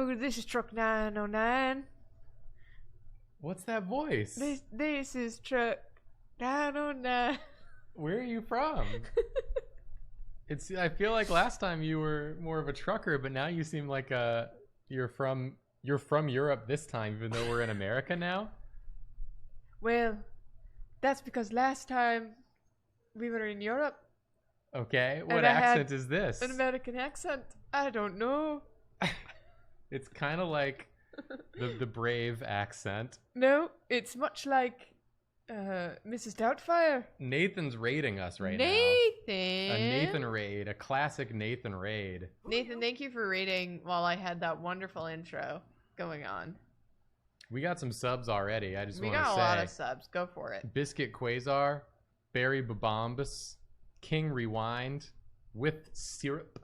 Hello, this is Truck 909. What's that voice? This is Truck 909. Where are you from? I feel like last time you were more of a trucker, but now you seem like you're from Europe this time, even though we're in America now. Well, that's because last time we were in Europe. Okay, what accent is this? An American accent. I don't know. It's kind of like the Brave accent. No, it's much like Mrs. Doubtfire. Nathan's raiding us right now. A Nathan raid, a classic Nathan raid. Nathan, thank you for raiding while I had that wonderful intro going on. We got some subs already. I just want to say. We got a lot of subs. Go for it. Biscuit Quasar, Barry Babombus, King Rewind, with syrup,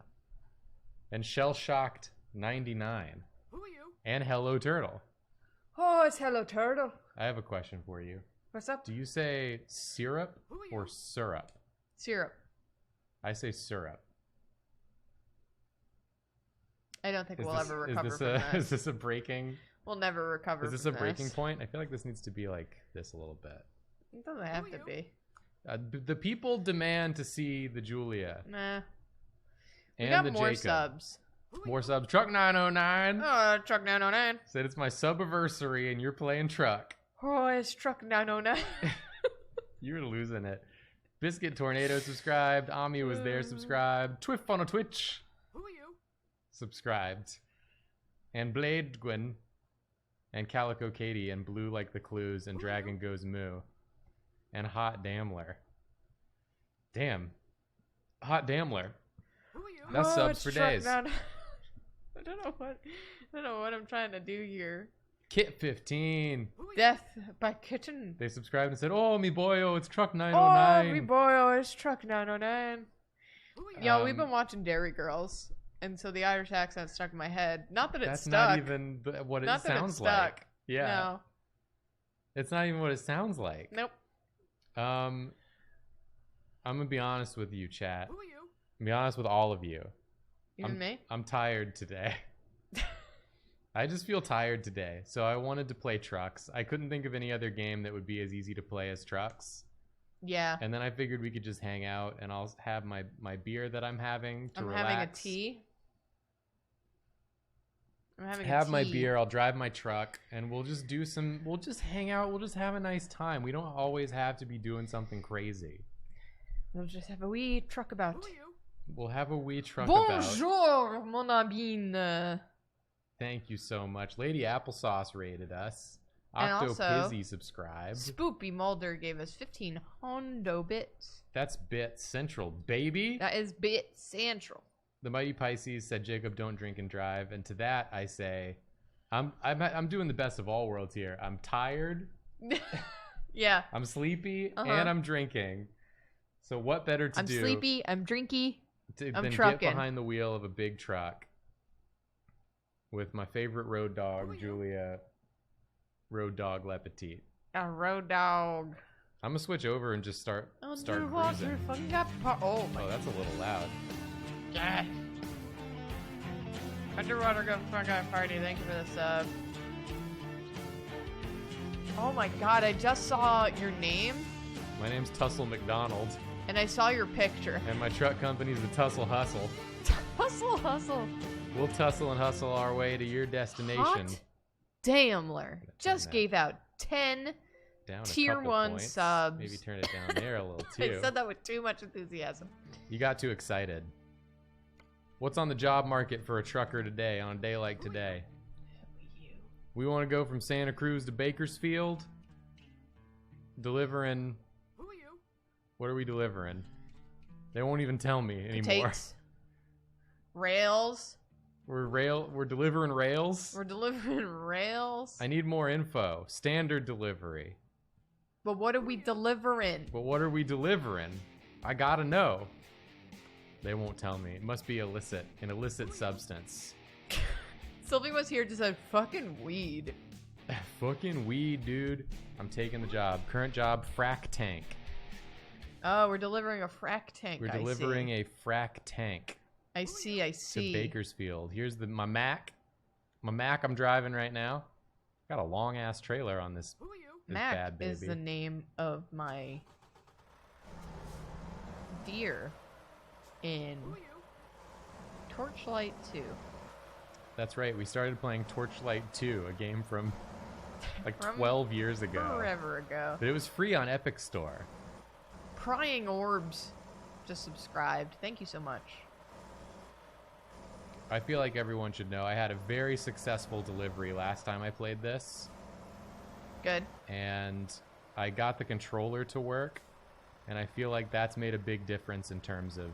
and Shell Shocked 99. Who are you? And Hello Turtle. Oh, it's Hello Turtle. I have a question for you. What's up? Do you say syrup or syrup? Syrup. I say syrup. I don't think we'll ever recover from this. Is this a breaking? We'll never recover from this. Is this a breaking point? I feel like this needs to be like this a little bit. It doesn't have to be. The people demand to see the Julia. Nah. And we got the more Jacob. Subs. More subs. Truck 909. Oh, Truck 909. Said it's my subiversary and you're playing truck. Oh, it's Truck 909. You're losing it. Biscuit Tornado subscribed. Ami was there subscribed. Twiff on a Twitch. Who are you? Subscribed. And Blade Gwyn. And Calico Katie. And Blue Like the Clues. And Dragon Goes Moo. And Hot Damler. Damn. Hot Damler. Who are you? That's subs for days. I don't know what I'm trying to do here. Kit 15. Death by Kitten. They subscribed and said, "Oh, me boyo, it's Truck 909." Oh, me boyo, it's Truck 909. Yo, we've been watching Dairy Girls, and so the Irish accent stuck in my head. Not that it's stuck. That's not even what it not that sounds it's like. stuck. Yeah. No. It's not even what it sounds like. Nope. I'm gonna be honest with you, chat. Who are you? I'm gonna be honest with all of you. Even me? I'm tired today. I just feel tired today, so I wanted to play trucks. I couldn't think of any other game that would be as easy to play as trucks. Yeah. And then I figured we could just hang out, and I'll have my beer that I'm having to relax. I'm having a tea. I'm having have a tea. my beer. I'll drive my truck, and we'll just do some. We'll just hang out. We'll just have a nice time. We don't always have to be doing something crazy. We'll just have a wee truck about. Who are you? We'll have a wee truck about. Bonjour, mon ami. Thank you so much. Lady Applesauce rated us. And Octopizzy subscribed. Spoopy Mulder gave us 15 hondo bits. That's Bit Central, baby. That is Bit Central. The Mighty Pisces said, "Jacob, don't drink and drive." And to that, I say, I'm doing the best of all worlds here. I'm tired. Yeah. I'm sleepy, and I'm drinking. So what better to do? I'm sleepy. I'm drinky. Than get behind the wheel of a big truck with my favorite road dog, Julia. Road dog Le Petit. A road dog. I'm gonna switch over and just start cruising. Oh, my that's a little loud. God. Underwater Go Fun Guy Party, thank you for the sub. Oh my god, I just saw your name. My name's Tussle McDonald. And I saw your picture. And my truck company's the Tussle Hustle. Hustle. We'll tussle and hustle our way to your destination. Hot Damler just gave out 10 down tier 1 points. subs. Maybe turn it down there a little too. I said that with too much enthusiasm. You got too excited. What's on the job market for a trucker today, on a day like today? We want to go from Santa Cruz to Bakersfield. Delivering... Who are you? What are we delivering? They won't even tell me anymore. Potatoes. Rails. We're delivering rails. We're delivering rails. I need more info. Standard delivery. But what are we delivering? But what are we delivering? I gotta know. They won't tell me. It must be illicit. An illicit substance. Sylvie was here to say fucking weed. Fucking weed, dude. I'm taking the job. Current job, frack tank. Oh, we're delivering a frack tank. We're delivering a frack tank. I see. To Bakersfield. Here's my Mac. my Mac I'm driving right now. Got a long ass trailer on this. Who are you? This Mac bad baby. is the name of my deer in Who are you? Torchlight 2. That's right. We started playing Torchlight 2, a game from like From 12 years ago. Forever ago. But it was free on Epic Store. Prying Orbs just subscribed. Thank you so much. I feel like everyone should know I had a very successful delivery last time I played this. Good. And I got the controller to work, and I feel like that's made a big difference in terms of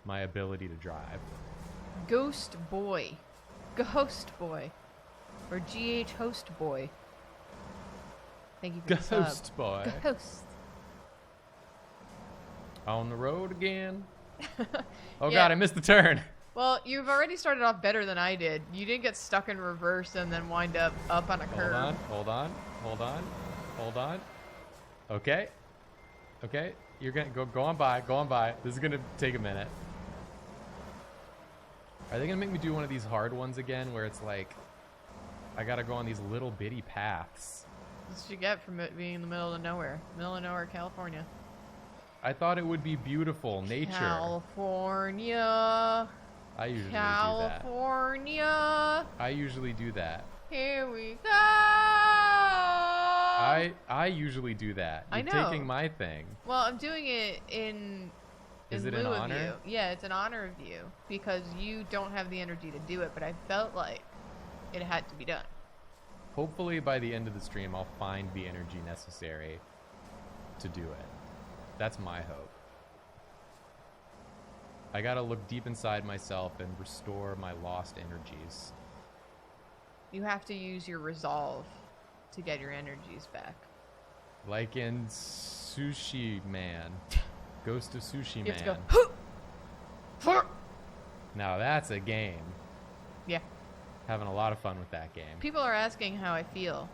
my ability to drive. Ghost Boy. Ghost Boy. Or GH Host Boy. Thank you for the sub. Ghost boy. Ghost. On the road again. Oh Yeah. god, I missed the turn. Well, you've already started off better than I did. You didn't get stuck in reverse and then wind up on a curve. Hold on. Okay. You're gonna go on by. This is gonna take a minute. Are they gonna make me do one of these hard ones again where it's like I gotta go on these little bitty paths? That's what you get from it being in the middle of nowhere. Middle of nowhere, California. I thought it would be beautiful nature. California. I usually do California. that. I usually do that. Here we go. I usually do that. I You're know. taking my thing. Well, I'm doing it in Is it lieu in of honor? you. Yeah, it's in honor of you because you don't have the energy to do it, but I felt like it had to be done. Hopefully by the end of the stream I'll find the energy necessary to do it. That's my hope. I gotta look deep inside myself and restore my lost energies. You have to use your resolve to get your energies back. Like in Sushi Man. Ghost of Sushi You Man. have to go. Now that's a game. Yeah. Having a lot of fun with that game. People are asking how I feel.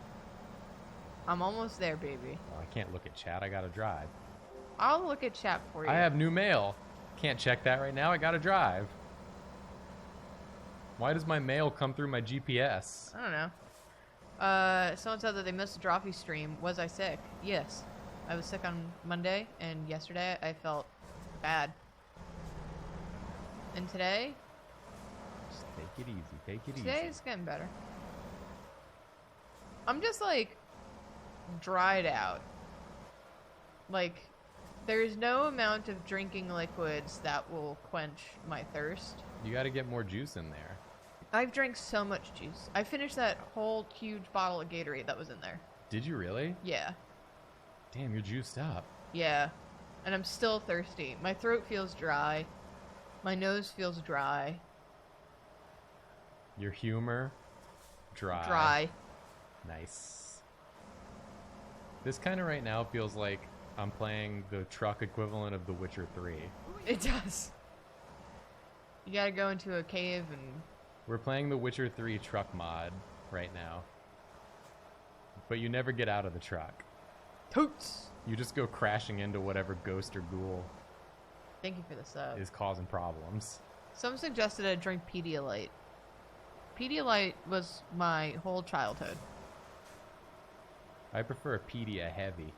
I'm almost there, baby. Well, I can't look at chat. I gotta drive. I'll look at chat for you. I have new mail. Can't check that right now. I gotta drive. Why does my mail come through my GPS? I don't know. Someone said that they missed a Drophy stream. Was I sick? Yes. I was sick on Monday, and yesterday I felt bad. And today? Just take it easy. Take it Today easy. is getting better. I'm just like dried out. Like, there's no amount of drinking liquids that will quench my thirst. You gotta get more juice in there. I've drank so much juice. I finished that whole huge bottle of Gatorade that was in there. Did you really? Yeah. Damn, you're juiced up. Yeah. And I'm still thirsty. My throat feels dry. My nose feels dry. Your humor? Dry. Dry. Nice. This kind of right now feels like I'm playing the truck equivalent of The Witcher 3. It does. You gotta go into a cave and... We're playing The Witcher 3 truck mod right now. But you never get out of the truck. Toots! You just go crashing into whatever ghost or ghoul Thank you for the sub. is causing problems. Some suggested I drink Pedialyte. Pedialyte was my whole childhood. I prefer a Pedia heavy.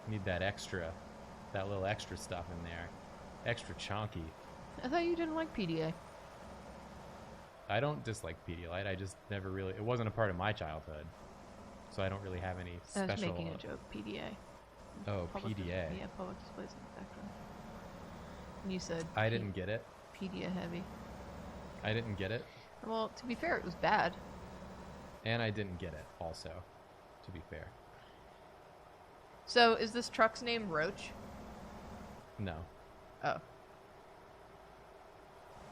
Need that little extra stuff in there. Extra chunky. I thought you didn't like PDA. I don't dislike Pedialyte. I just never really... It wasn't a part of my childhood. So I don't really have any I special... was making a joke. PDA. Oh, Public PDA. Yeah, public displays in the background. And you said... I didn't get it. Pedia heavy. I didn't get it. Well, to be fair, it was bad. And I didn't get it, also. To be fair. So, is this truck's name Roach? No. Oh.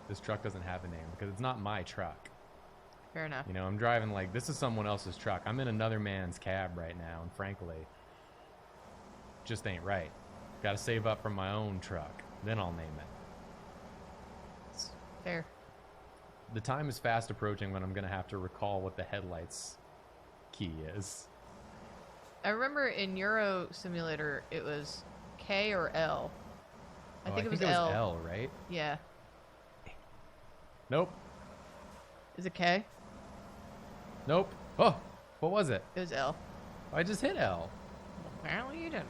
This truck doesn't have a name because it's not my truck. Fair enough. You know, I'm driving like, this is someone else's truck. I'm in another man's cab right now, and frankly, just ain't right. Gotta save up from my own truck. Then I'll name it. It's fair. The time is fast approaching when I'm gonna have to recall what the headlights key is. I remember in Euro Simulator, it was K or L. I think it was L. L, right? Yeah. Nope. Is it K? Nope. Oh, what was it? It was L. I just hit L. Apparently you didn't.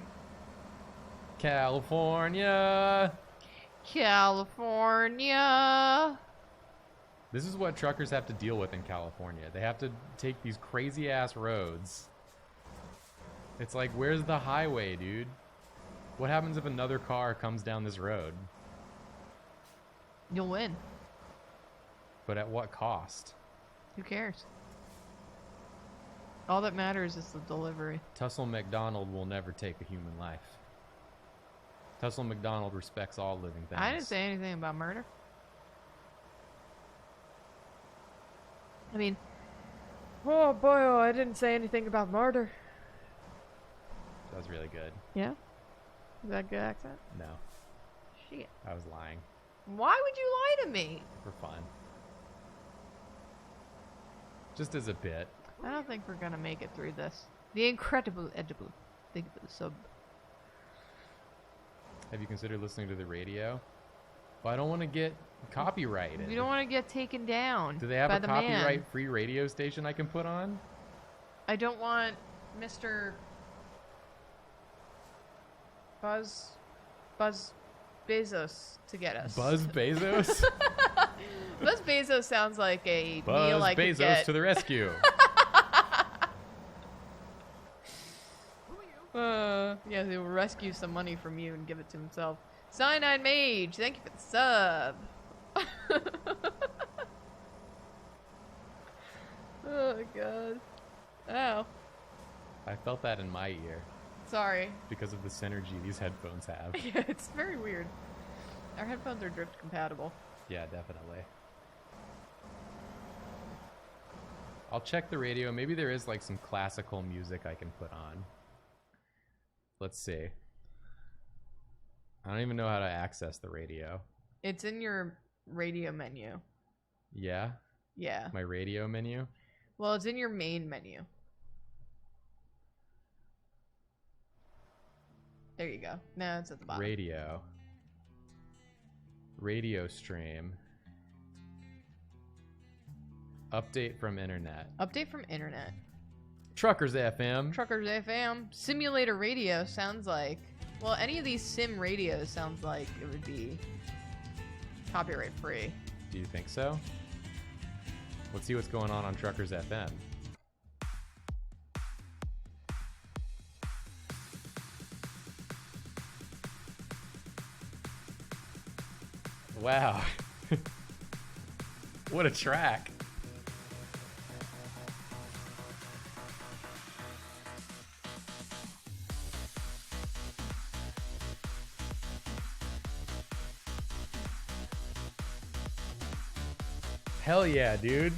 California. California. This is what truckers have to deal with in California. They have to take these crazy ass roads. It's like, where's the highway, dude? What happens if another car comes down this road? You'll win. But at what cost? Who cares? All that matters is the delivery. Tussle McDonald will never take a human life. Tussle McDonald respects all living things. I didn't say anything about murder. I mean, oh boy, oh, I didn't say anything about murder. That was really good. Yeah? Is that a good accent? No, Shit. I was lying Why would you lie to me? for fun. Just as a bit. I don't think we're gonna make it through this. The incredible edible. Thank you for the sub. Have you considered listening to the radio? Well, I don't want to get copyrighted. You don't want to get taken down. Do they have by a the man. copyright-free radio station I can put on? I don't want Mr. Buzz Bezos to get us. Buzz Bezos? Buzz Bezos sounds like a Buzz meal I could Bezos get. to the rescue. Yeah, he'll rescue some money from you and give it to himself. Cyanide Mage, thank you for the sub. Oh my god. Ow. I felt that in my ear Sorry. because of the synergy these headphones have. Yeah, it's very weird. Our headphones are drift compatible. Yeah, definitely. I'll check the radio. Maybe there is like some classical music I can put on. Let's see. I don't even know how to access the radio. It's in your radio menu. Yeah? Yeah. My radio menu? Well, it's in your main menu. There you go. No, it's at the bottom. Radio. Radio stream. Update from internet. Update from internet. Truckers FM. Truckers FM. Simulator radio sounds like... Well, any of these sim radios sounds like it would be copyright free. Do you think so? Let's see what's going on Truckers FM. Wow. What a track. Hell yeah, dude.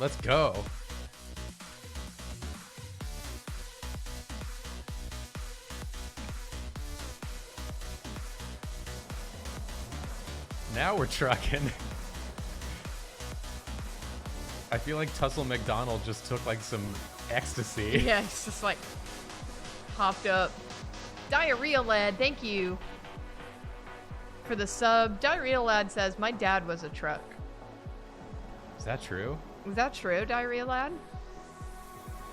Let's go. Now we're trucking. I feel like Tussle McDonald just took like some ecstasy. Yeah, it's just like hopped up. Diarrhea Lad, thank you for the sub. Diarrhea Lad says, my dad was a truck. Is that true? Is that true, Diarrhea Lad?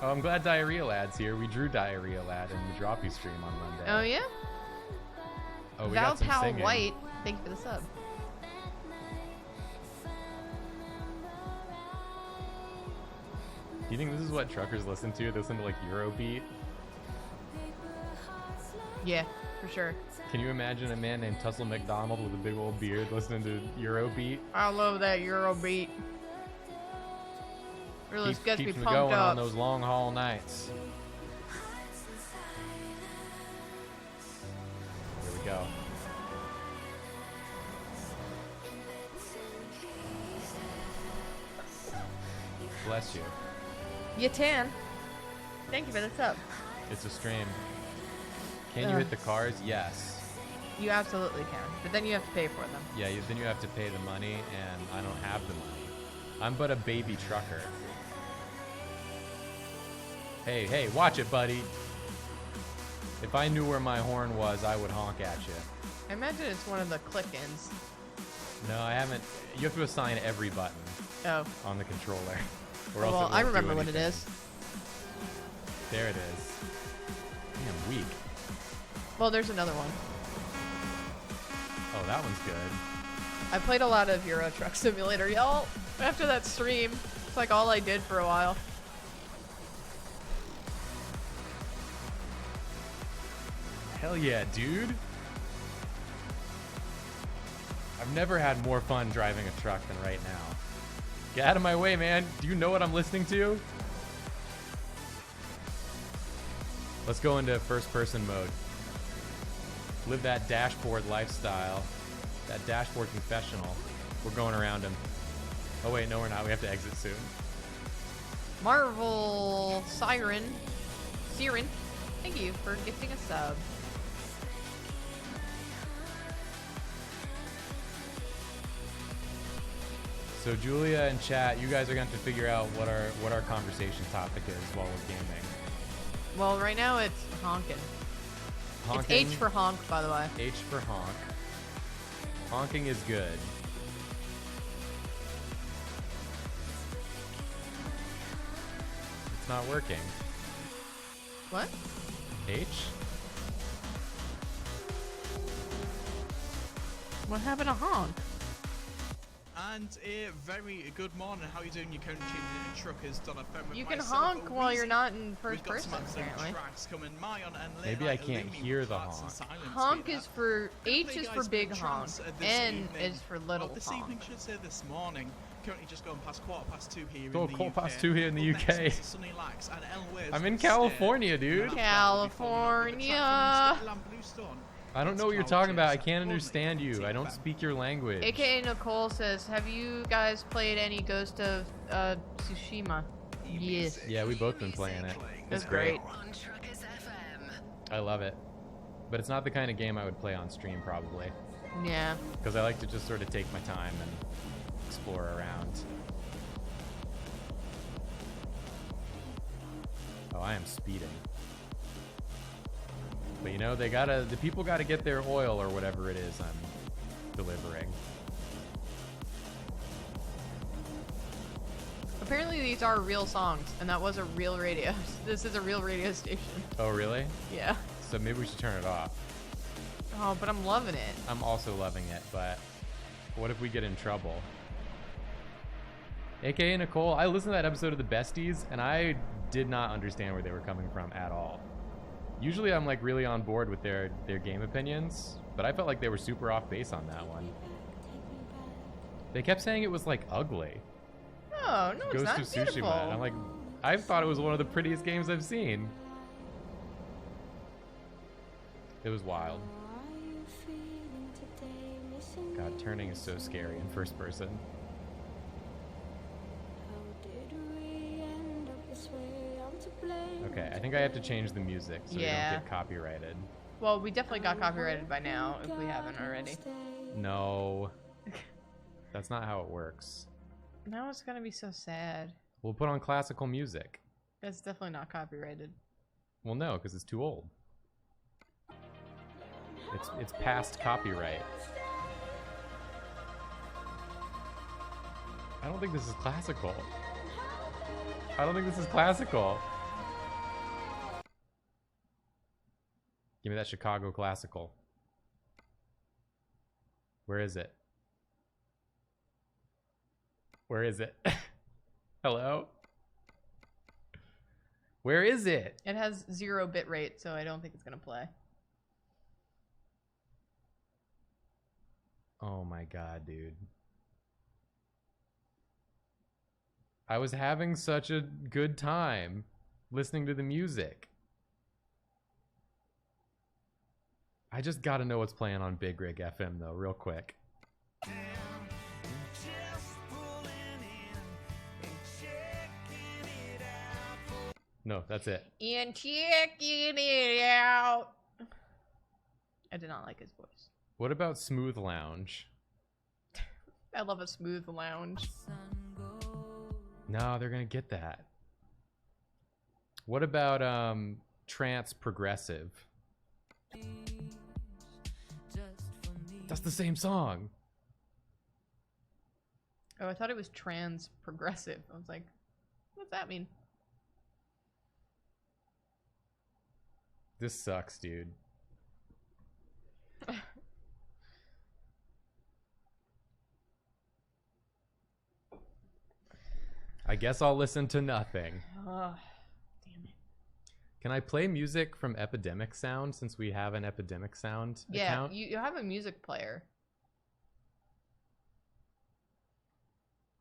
Oh, I'm glad Diarrhea Lad's here. We drew Diarrhea Lad in the Droppy stream on Monday. Oh, yeah? Oh, we got some Valpal singing. White, thank you for the sub. Do you think this is what truckers listen to? They listen to like Eurobeat? Yeah, for sure. Can you imagine a man named Tussle McDonald with a big old beard listening to Eurobeat? I love that Eurobeat. Really gets me Keeps me pumped going up. on those long haul nights. Here we go. Bless you. Yatan, thank you for the sub. It's a stream. Can you hit the cars? Yes. You absolutely can, but then you have to pay for them. Yeah, then you have to pay the money, and I don't have the money. I'm but a baby trucker. Hey, hey, watch it, buddy. If I knew where my horn was, I would honk at you. I imagine it's one of the click-ins. No, I haven't. You have to assign every button Oh. on the controller. Or else Well, it I won't do remember what it anything. is. There it is. Damn, weak. Well, there's another one. Oh, that one's good. I played a lot of Euro Truck Simulator, y'all. After that stream, it's like all I did for a while. Hell yeah, dude. I've never had more fun driving a truck than right now. Get out of my way, man. Do you know what I'm listening to? Let's go into first person mode. Live that dashboard lifestyle. That dashboard confessional. We're going around him. Oh wait, no we're not. We have to exit soon. Marvel Siren. Thank you for gifting a sub. So Julia and chat, you guys are going to have to figure out what our conversation topic is while we're gaming. Well, right now it's honkin'. Honking. It's H for honk, by the way. H for honk. Honking is good. It's not working. What? H? What happened to honk? And a very good morning. How are you doing? You're currently tuning in. Truck has done a phone with You can myself, honk a while you're Wheezy. not in first We've got person, some absolute apparently. tracks coming. Mayon and Maybe Late I Night can't Illumi hear with the Hearts and honk. Silence Honk being is there. for Gonna H play is guys for with big the honk. trance, this N evening. is for little This honk. evening, should say this morning. Currently just going past 2:15 here Oh, in the UK. 2:15 here in the Up next UK. is Sunny Lax and El Wiz I'm in with California, Stare. dude. And after that, we'll be following up with a track California. from Scotland Bluestone. I don't know what you're talking about. I can't understand you. I don't speak your language. AKA Nicole says, have you guys played any Ghost of Tsushima? Yes. Yeah, we both been playing it. That's It's great. great. I love it. But it's not the kind of game I would play on stream, probably. Yeah. Because I like to just sort of take my time and explore around. Oh, I am speeding. But you know, the people gotta get their oil or whatever it is I'm delivering. Apparently these are real songs, and that was a real radio. This is a real radio station. Oh, really? Yeah. So maybe we should turn it off. Oh, but I'm loving it. I'm also loving it, but what if we get in trouble? AKA Nicole, I listened to that episode of The Besties, and I did not understand where they were coming from at all. Usually I'm like really on board with their game opinions, but I felt like they were super off base on that one. They kept saying it was like ugly. Oh, no, it's not Ghost of beautiful. Tsushima. And I'm like, I thought it was one of the prettiest games I've seen. It was wild. God, turning is so scary in first person. Okay, I think I have to change the music so we don't Yeah. get copyrighted. Well, we definitely got copyrighted by now, if we haven't already. No. That's not how it works. Now it's gonna be so sad. We'll put on classical music. That's definitely not copyrighted. Well, no, because it's too old. It's past copyright. I don't think this is classical. I don't think this is classical. Give me that Chicago classical. Where is it? Where is it? Hello? Where is it? It has 0 bit rate, so I don't think it's gonna play. Oh my god, dude. I was having such a good time listening to the music. I just gotta know what's playing on Big Rig FM though, real quick. No, that's it. And checking it out. I did not like his voice. What about Smooth Lounge? I love a smooth lounge. No, they're gonna get that. What about Trance Progressive? That's the same song. Oh, I thought it was trans progressive. I was like, what's that mean? This sucks, dude. I guess I'll listen to nothing. Oh, damn it. Can I play music from Epidemic Sound since we have an Epidemic Sound account? Yeah, you have a music player.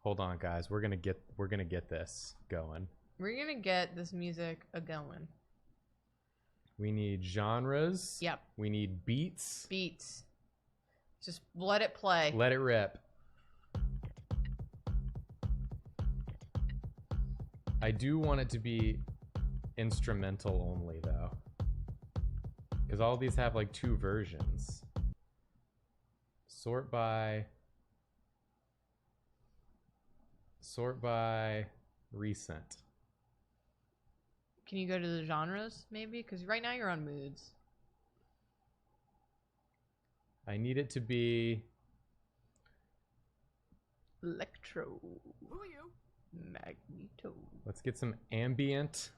Hold on, guys. We're gonna get this going. We're gonna get this music a-going. We need genres. Yep. We need beats. Beats. Just let it play. Let it rip. I do want it to be instrumental only, though. Because all of these have, like, 2 versions. Sort by recent. Can you go to the genres, maybe? Because right now you're on moods. I need it to be Electro. Who are you? Magneto. Let's get some ambient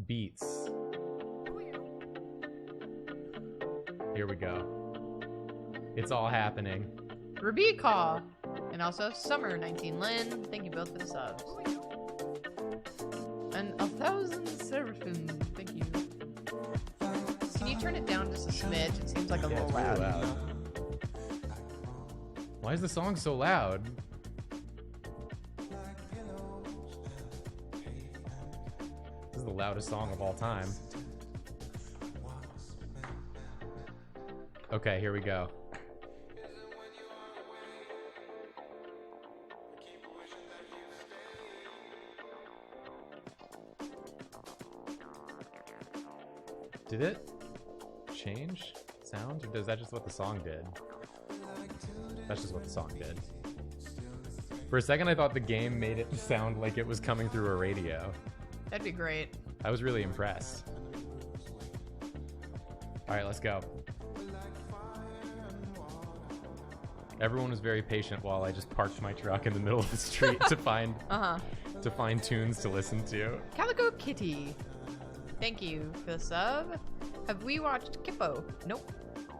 beats. Who are you? Here we go. It's all happening. Rebecca. And also Summer 19 Lynn. Thank you both for the subs. Who are you? And 1,000 Seraphim. Thank you. Can you turn it down just a smidge? It seems like a little It's loud. really loud. Why is the song so loud? This is the loudest song of all time. Okay, here we go. Did it change sound, or is that just what the song did? That's just what the song did. For a second, I thought the game made it sound like it was coming through a radio. That'd be great. I was really impressed. All right, let's go. Everyone was very patient while I just parked my truck in the middle of the street to find tunes to listen to. Calico Kitty. Thank you for the sub. Have we watched Kippo? Nope.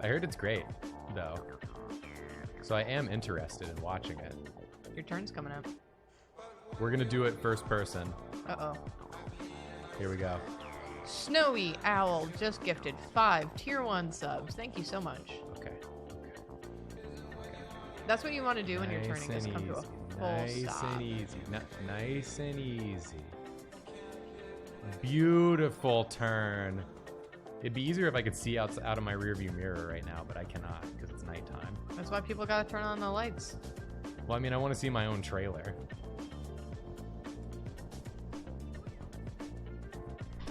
I heard it's great, though. So I am interested in watching it. Your turn's coming up. We're gonna do it first person. Uh-oh. Here we go. Snowy Owl just gifted 5 tier 1 subs. Thank you so much. Okay. That's what you want to do when you're turning, is come to a full Nice stop. and easy. Nice and easy. Beautiful turn. It'd be easier if I could see out of my rearview mirror right now, but I cannot because it's nighttime. That's why people gotta turn on the lights. Well, I mean, I want to see my own trailer.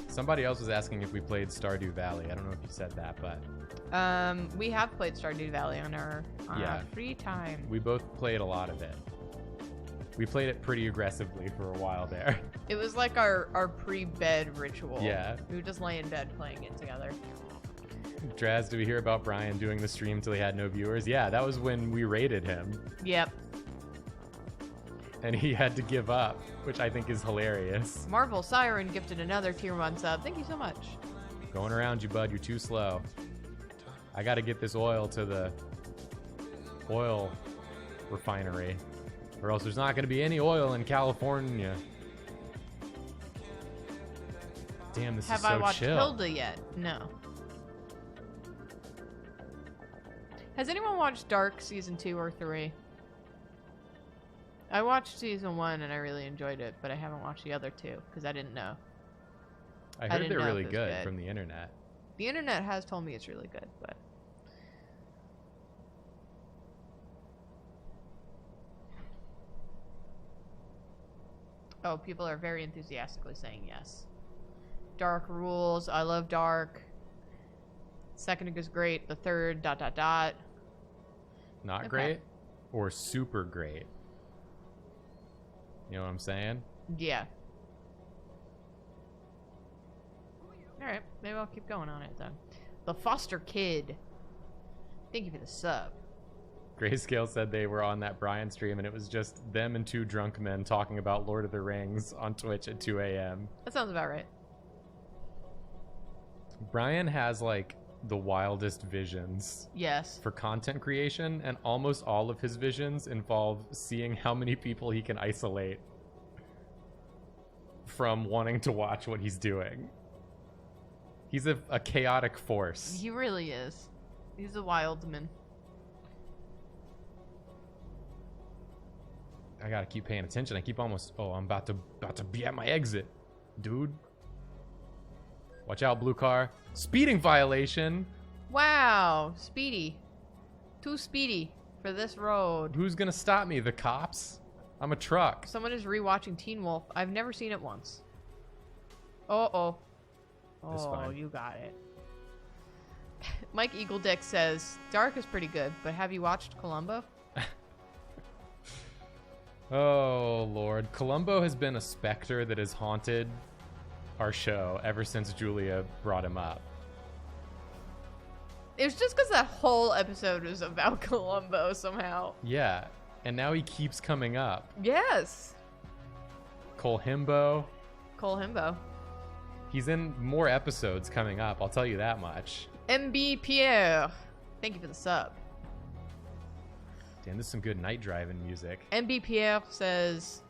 Somebody else was asking if we played Stardew Valley. I don't know if you said that, but We have played Stardew Valley on our Yeah. free time. we both played a lot of it. We played it pretty aggressively for a while there. It was like our pre-bed ritual. Yeah. We would just lay in bed playing it together. Draz, did we hear about Brian doing the stream till he had no viewers? Yeah, that was when we raided him. Yep. And he had to give up, which I think is hilarious. Marvel Siren gifted another tier 1 sub. Thank you so much. Going around you, bud. You're too slow. I got to get this oil to the oil refinery, or else there's not going to be any oil in California. Damn, this Have is so I watched chill. Hilda yet? No. Has anyone watched Dark season 2 or 3? I watched season 1 and I really enjoyed it, but I haven't watched the other 2 because I didn't know. I heard didn't they're know really if it was good good. from the internet. The internet has told me it's really good, but oh, people are very enthusiastically saying yes. Dark rules. I love Dark. Second is great. The third ... Not Okay. great or super great. You know what I'm saying? Yeah. Alright, maybe I'll keep going on it then. The Foster Kid. Thank you for the sub. Grayscale said they were on that Brian stream and it was just them and two drunk men talking about Lord of the Rings on Twitch at 2 a.m. That sounds about right. Brian has like the wildest visions Yes. for content creation, and almost all of his visions involve seeing how many people he can isolate from wanting to watch what he's doing. He's a chaotic force. He really is. He's a wildman. I gotta keep paying attention. I keep almost. Oh, I'm about to be at my exit, dude. Watch out, blue car. Speeding violation. Wow, speedy. Too speedy for this road. Who's gonna stop me? The cops? I'm a truck. Someone is rewatching Teen Wolf. I've never seen it once. Oh, It's fine. you got it. Mike Eagledick says, Dark is pretty good, but have you watched Columbo? Oh, Lord. Columbo has been a specter that has haunted our show ever since Julia brought him up. It was just because that whole episode was about Columbo somehow. Yeah, and now he keeps coming up. Yes. Cole Himbo. Cole Himbo. He's in more episodes coming up, I'll tell you that much. MB Pierre. Thank you for the sub. Damn, this is some good night driving music. MB Pierre says,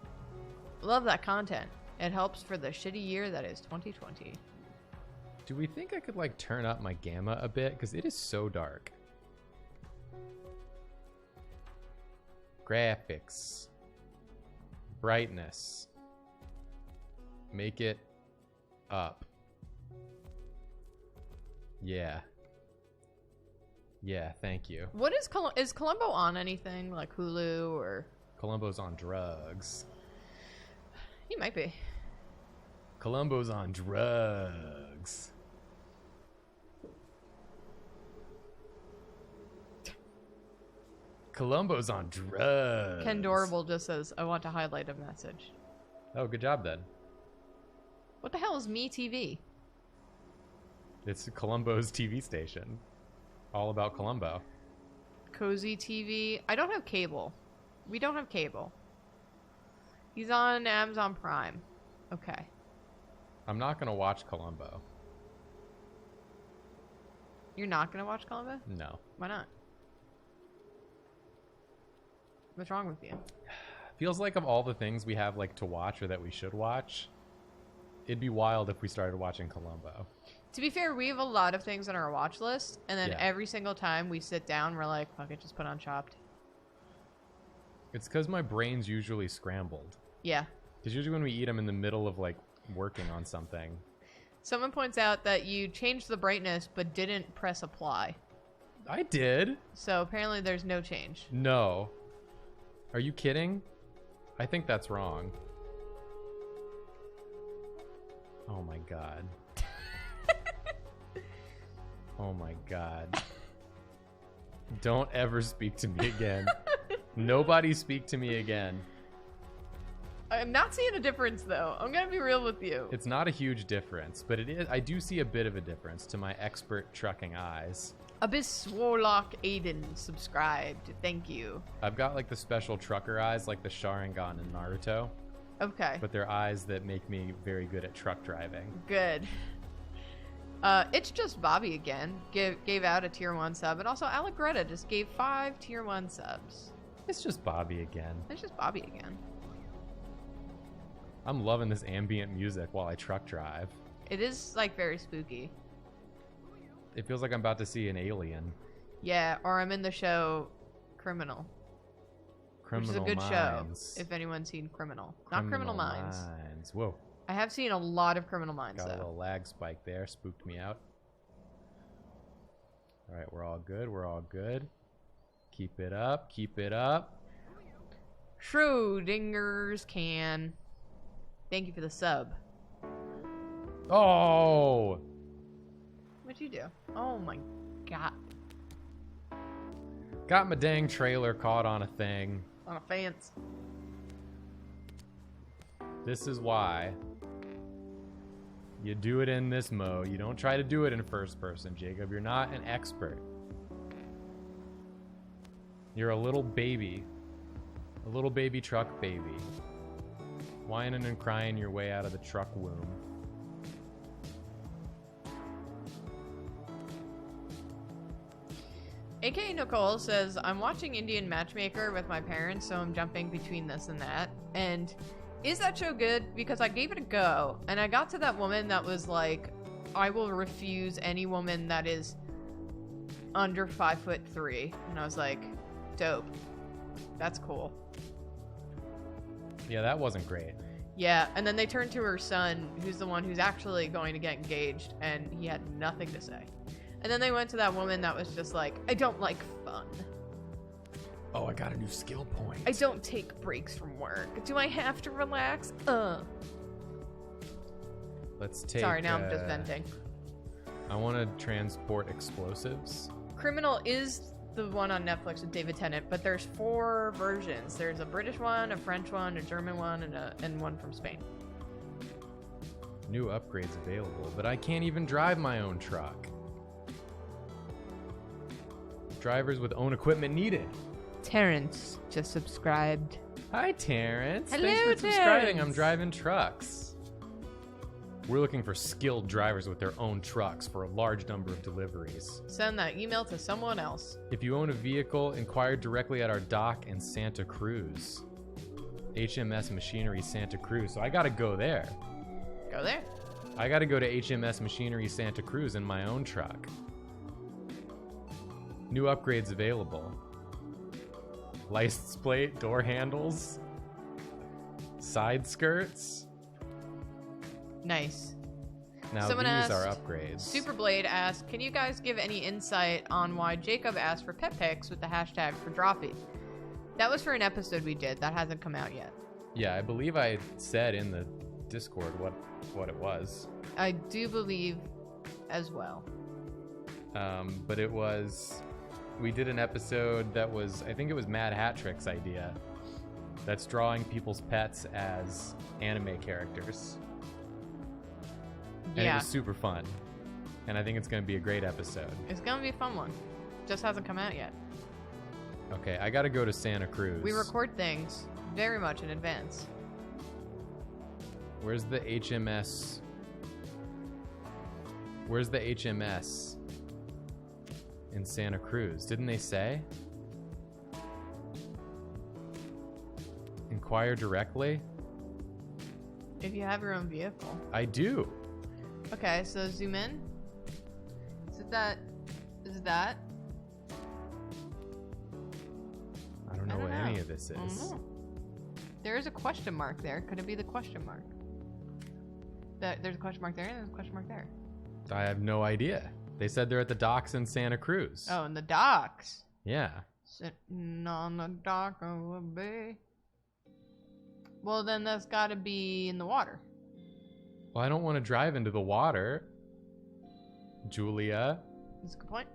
love that content. It helps for the shitty year that is 2020. Do we think I could, like, turn up my gamma a bit? Because it is so dark. Graphics. Brightness. Make it up. Yeah. Yeah, thank you. What is Columbo on anything like Hulu or? Columbo's on drugs. He might be. Columbo's on drugs. Columbo's on drugs. Ken Dorable just says, I want to highlight a message. Oh, good job then. What the hell is Me TV? It's Columbo's TV station. All about Columbo. Cozy TV. I don't have cable. We don't have cable. He's on Amazon Prime. Okay. I'm not going to watch Columbo. You're not going to watch Columbo? No. Why not? What's wrong with you? Feels like of all the things we have like to watch or that we should watch, it'd be wild if we started watching Columbo. To be fair, we have a lot of things on our watch list, and then Yeah. every single time we sit down, we're like, fuck it, just put on Chopped. It's because my brain's usually scrambled. Yeah. Because usually when we eat, I'm in the middle of like working on something. Someone points out that you changed the brightness, but didn't press apply. I did. So apparently there's no change. No. Are you kidding? I think that's wrong. Oh my god. Oh my god. Don't ever speak to me again. Nobody speak to me again. I'm not seeing a difference, though. I'm going to be real with you. It's not a huge difference, but it is. I do see a bit of a difference to my expert trucking eyes. Abyss Warlock Aiden subscribed. Thank you. I've got like the special trucker eyes like the Sharingan in Naruto, Okay. but they're eyes that make me very good at truck driving. Good. It's just Bobby again. Gave out a tier 1 sub. And also Allegretta just gave 5 tier 1 subs. It's just Bobby again. It's just Bobby again. I'm loving this ambient music while I truck drive. It is, like, very spooky. It feels like I'm about to see an alien. Yeah, or I'm in the show Criminal. Criminal Which is a good Minds. show, if anyone's seen Criminal. Not Criminal Minds. Whoa. I have seen a lot of Criminal Minds, Got a though. little lag spike there. Spooked me out. All right, we're all good. We're all good. Keep it up. Keep it up. Schrodinger's can. Thank you for the sub. Oh! What'd you do? Oh my god. Got my dang trailer caught on a thing. On a fence. This is why you do it in this mode. You don't try to do it in first person, Jacob. You're not an expert. You're a little baby. A little baby truck baby. Whining and crying your way out of the truck womb. AKA Nicole says, I'm watching Indian Matchmaker with my parents, so I'm jumping between this and that. And is that show good? Because I gave it a go, and I got to that woman that was like, I will refuse any woman that is under 5'3". And I was like, dope. That's cool. Yeah, that wasn't great. Yeah, and then they turned to her son, who's the one who's actually going to get engaged, and he had nothing to say. And then they went to that woman that was just like, I don't like fun. Oh, I got a new skill point. I don't take breaks from work. Do I have to relax? Let's take... Sorry, now I'm just venting. I want to transport explosives. Criminal is the one on Netflix with David Tennant, but there's 4 versions. There's a British one, a French one, a German one, and one from Spain. New upgrades available, but I can't even drive my own truck. Drivers with own equipment needed. Terrence just subscribed. Hi, Terrence. Hello, Thanks for subscribing. Terrence. I'm driving trucks. We're looking for skilled drivers with their own trucks for a large number of deliveries. Send that email to someone else. If you own a vehicle, inquire directly at our dock in Santa Cruz. HMS Machinery Santa Cruz. So I gotta go there. Go there. I gotta go to HMS Machinery Santa Cruz in my own truck. New upgrades available. License plate, door handles, side skirts. Nice. Now Someone these are asked- upgrades. Superblade asked, can you guys give any insight on why Jacob asked for pet pics with the hashtag for Droppy? That was for an episode we did. That hasn't come out yet. Yeah, I believe I said in the Discord what it was. I do believe as well. But it was... We did an episode that was... I think it was Mad Hat-Trick's idea. That's drawing people's pets as anime characters. And it Yeah. was super fun. And I think it's going to be a great episode. It's gonna be a fun one. Just hasn't come out yet. Okay, I got to go to Santa Cruz. We record things very much in advance. Where's the HMS? Where's the HMS in Santa Cruz? Didn't they say? Inquire directly? If you have your own vehicle. I do. Okay, so zoom in. Is it that? Is it that? I don't know I don't what know. any of this I don't is. know. There is a question mark there. Could it be the question mark? There's a question mark there and there's a question mark there. I have no idea. They said they're at the docks in Santa Cruz. Oh, in the docks. Yeah. Sitting on the dock of a bay. Well, then that's got to be in the water. Well, I don't want to drive into the water, Julia. That's a good point.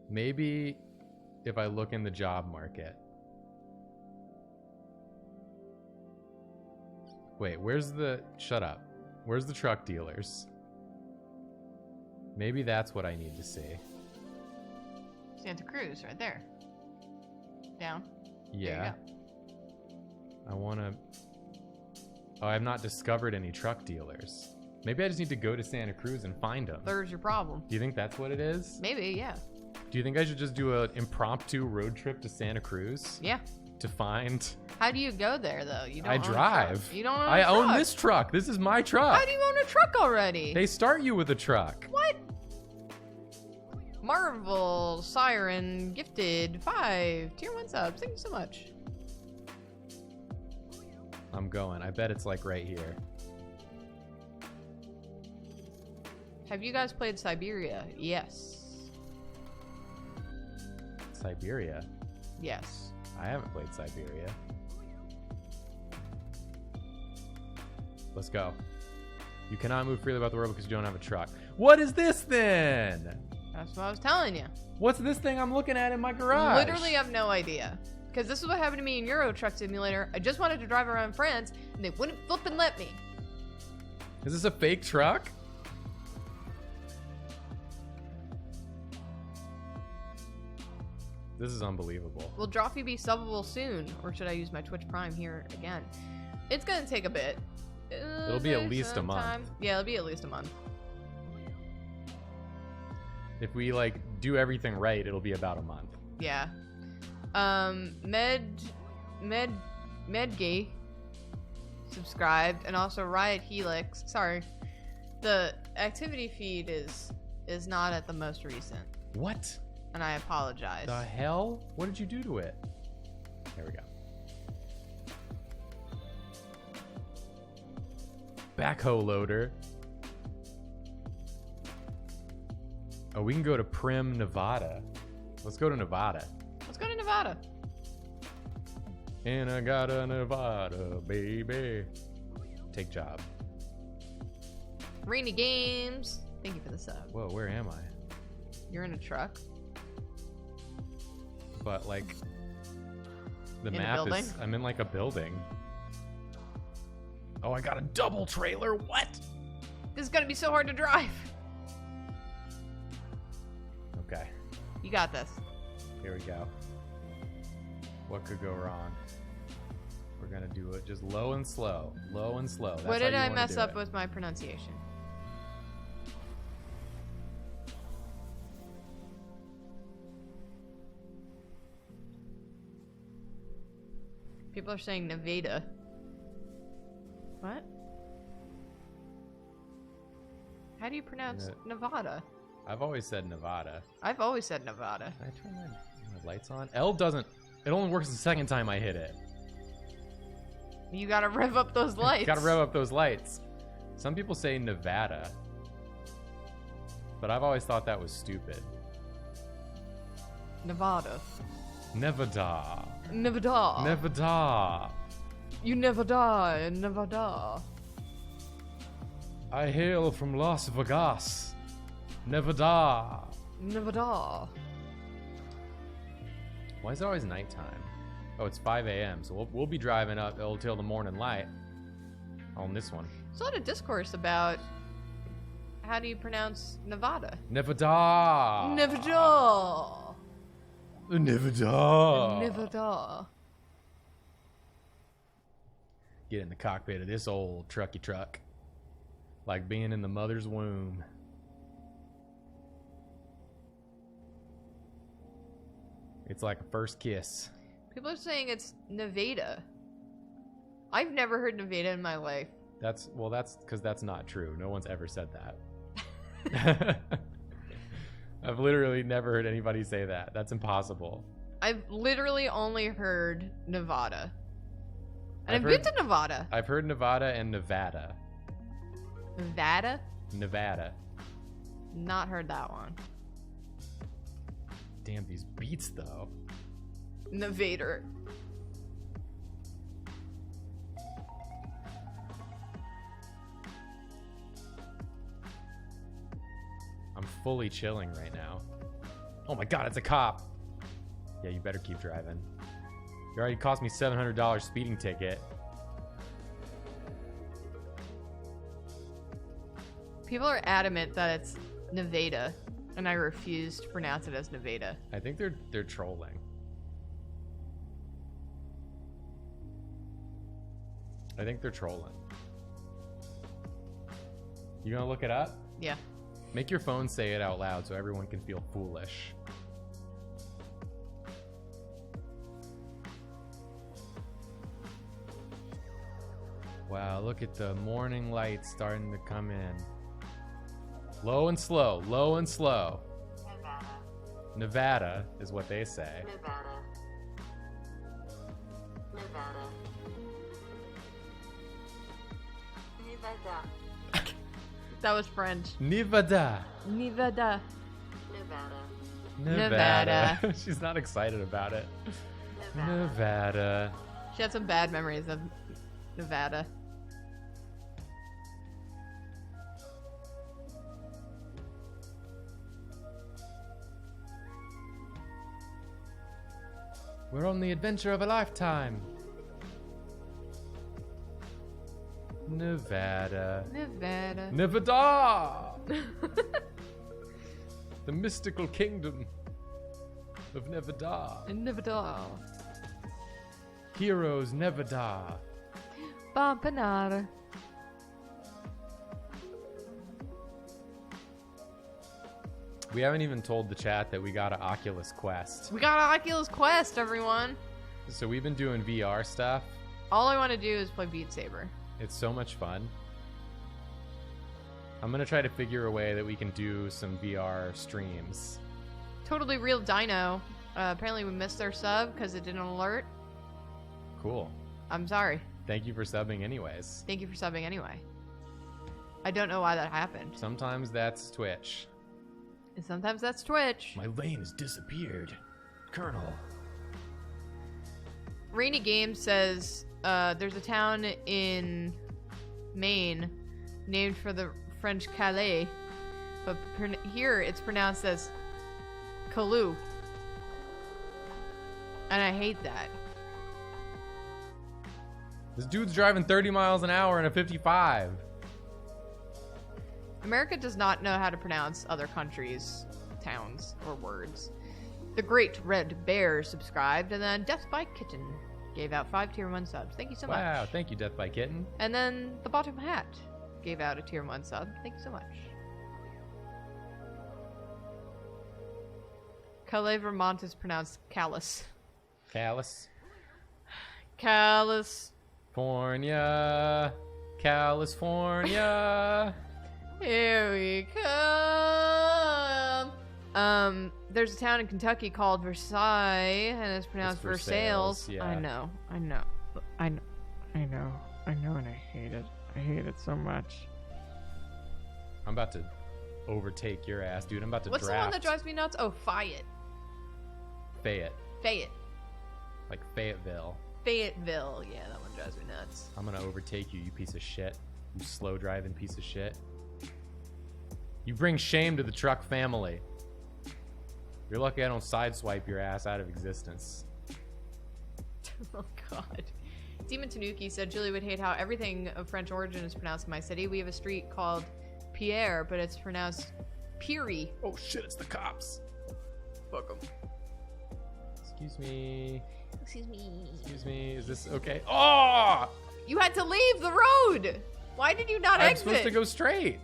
Maybe if I look in the job market. Wait, where's the... Shut up. Where's the truck dealers? Maybe that's what I need to see. Santa Cruz, right there. Down. Yeah. There you I want to... Oh, I've not discovered any truck dealers. Maybe I just need to go to Santa Cruz and find them. There's your problem. Do you think that's what it is? Maybe, yeah. Do you think I should just do an impromptu road trip to Santa Cruz Yeah. to find... How do you go there, though? You don't I own a drive. truck. You don't own a I truck. own this truck. This is my truck. How do you own a truck already? They start you with a truck. What? Marvel, Siren, Gifted, 5, Tier 1 subs. Thank you so much. I'm going. I bet it's like right here. Have you guys played Siberia? Yes. Siberia. Yes. I haven't played Siberia. Let's go. You cannot move freely about the world because you don't have a truck. What is this then? That's what I was telling you. What's this thing I'm looking at in my garage? Literally have no idea. Because this is what happened to me in Euro Truck Simulator. I just wanted to drive around France, and they wouldn't flip and let me. Is this a fake truck? This is unbelievable. Will Drawfee be subbable soon, or should I use my Twitch Prime here again? It's gonna take a bit. It'll be at least a month. Yeah, it'll be at least a month. If we like do everything right, it'll be about a month. Yeah. Medgay subscribed, and also Riot Helix. Sorry, the activity feed is not at the most recent, What and I apologize. the hell? What did you do to it? There we go. Backhoe loader. Oh, we can go to Prim, Nevada. Let's go to Nevada. Let's go to Nevada. And I got a Nevada, baby. Take job. Rainy Games. Thank you for the sub. Whoa, where am I? You're in a truck. But like, the In a map building? is. I'm in like a building. Oh, I got a double trailer. What? This is gonna be so hard to drive. Okay, You got this. here we go. What could go wrong? We're gonna do it just low and slow. Low and slow. That's What how did you I wanna mess do up it. with my pronunciation? People are saying Nevada. What? How do you pronounce Nevada? I've always said Nevada. I've always said Nevada. Can I turn my lights on? L doesn't. It only works the second time I hit it. You gotta rev up those lights. Gotta rev up those lights. Some people say Nevada, but I've always thought that was stupid. Nevada. Nevada. Nevada. Nevada. You never die in Nevada. I hail from Las Vegas. Nevada. Nevada. Why is it always nighttime? Oh, it's 5 a.m. So we'll be driving up till the morning light on this one. There's a lot of discourse about how do you pronounce Nevada? Nevada. Nevada. Nevada. Nevada. Get in the cockpit of this old trucky truck. Like being in the mother's womb. It's like a first kiss. People are saying it's Nevada. I've never heard Nevada in my life. That's because that's not true. No one's ever said that. I've literally never heard anybody say that. That's impossible. I've literally only heard Nevada. And I've I've been to Nevada. I've heard Nevada and Nevada. Nevada? Nevada. Not heard that one. Damn, these beats though. Nevada. I'm fully chilling right now. Oh my god, it's a cop. Yeah, you better keep driving. You already cost me $700 speeding ticket. People are adamant that it's Nevada, and I refuse to pronounce it as Nevada. I think they're trolling. I think they're trolling. You gonna look it up? Yeah. Make your phone say it out loud so everyone can feel foolish. Wow, look at the morning light starting to come in. Low and slow, low and slow. Nevada. Nevada is what they say. Nevada. Nevada. Nevada. That was French. Nevada. Nevada. Nevada. Nevada. She's not excited about it. Nevada. Nevada. She had some bad memories of Nevada. We're on the adventure of a lifetime. Nevada. Nevada. Nevada! The mystical kingdom. of Nevada. In Nevada. Heroes Nevada. Bampanada. We haven't even told the chat that we got an Oculus Quest. We got an Oculus Quest, everyone. So we've been doing VR stuff. All I want to do is play Beat Saber. It's so much fun. I'm gonna try to figure a way that we can do some VR streams. Totally Real Dino. Apparently we missed their sub because it didn't alert. Cool. I'm sorry. Thank you for subbing anyways. Thank you for subbing anyway. I don't know why that happened. Sometimes that's Twitch. And sometimes that's Twitch. My lane has disappeared. Colonel. Rainy Games says there's a town in Maine named for the French Calais, but here it's pronounced as Calou. And I hate that. This dude's driving 30 miles an hour in a 55. America does not know how to pronounce other countries' towns or words. The Great Red Bear subscribed, and then Death by Kitten gave out 5 tier 1 subs. Thank you so much. Wow, thank you, Death by Kitten. And then the Bottom Hat gave out a tier 1 sub. Thank you so much. Calais, Vermont is pronounced callous. Callus. Callous. California. California. Here we come. There's a town in Kentucky called Versailles, and it's pronounced Versailles, Versailles. yeah. I know, and I hate it. I hate it so much. I'm about to overtake your ass, dude. I'm about to What's draft the one that drives me nuts? Oh, Fayette. Fayette. Fayette. Like Fayetteville. Fayetteville. Yeah, that one drives me nuts. I'm gonna overtake you, you piece of shit. You slow driving piece of shit. You bring shame to the truck family. You're lucky I don't sideswipe your ass out of existence. Oh, God. Demon Tanuki said Julie would hate how everything of French origin is pronounced in my city. We have a street called Pierre, but it's pronounced Peary. Oh shit, it's the cops. Fuck 'em. Excuse me. Excuse me. Excuse me. Is this okay? Oh! You had to leave the road. Why did you not I'm exit? supposed to go straight.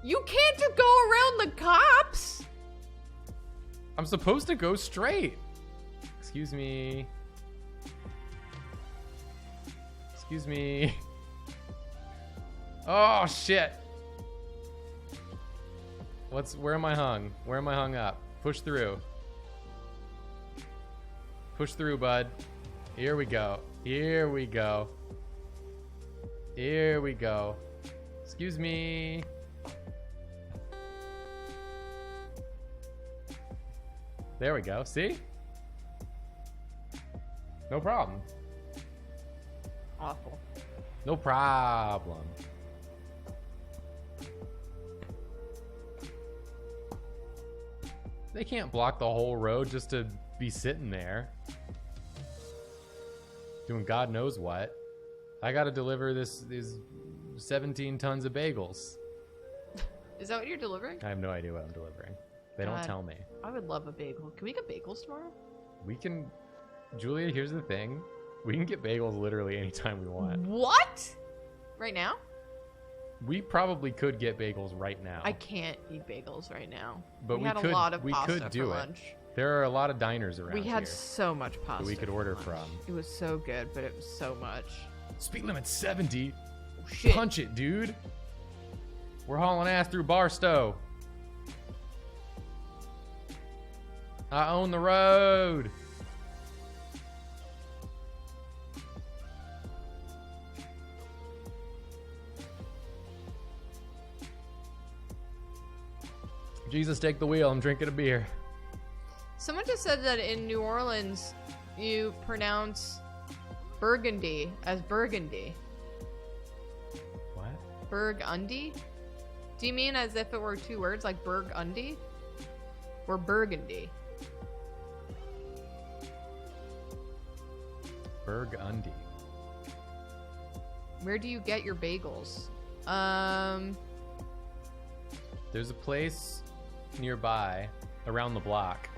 You can't just go around the cops. I'm supposed to go straight. Excuse me. Excuse me. Oh shit. Where am I hung? Where am I hung up? Push through. Push through, bud. Here we go. Here we go. Here we go. Excuse me. There we go. See? No problem. Awful. No problem. They can't block the whole road just to be sitting there. Doing God knows what. I gotta deliver these 17 tons of bagels. Is that what you're delivering? I have no idea what I'm delivering. They don't God. tell me. I would love a bagel. Can we get bagels tomorrow? We can... Julia, here's the thing. We can get bagels literally anytime we want. What? Right now? We probably could get bagels right now. I can't eat bagels right now. But we we had could- a lot of we pasta could do for it. lunch. There are a lot of diners around We had here so much pasta. that we could for order lunch. from. It was so good, but it was so much. Speed limit 70. Oh, shit. Punch it, dude. We're hauling ass through Barstow. I own the road. Jesus, take the wheel. I'm drinking a beer. Someone just said that in New Orleans, you pronounce Burgundy as Burgundy. What? Burgundy? Do you mean as if it were 2 words, like Burgundy? Or Burgundy? Burgundy. Where do you get your bagels? There's a place nearby, around the block,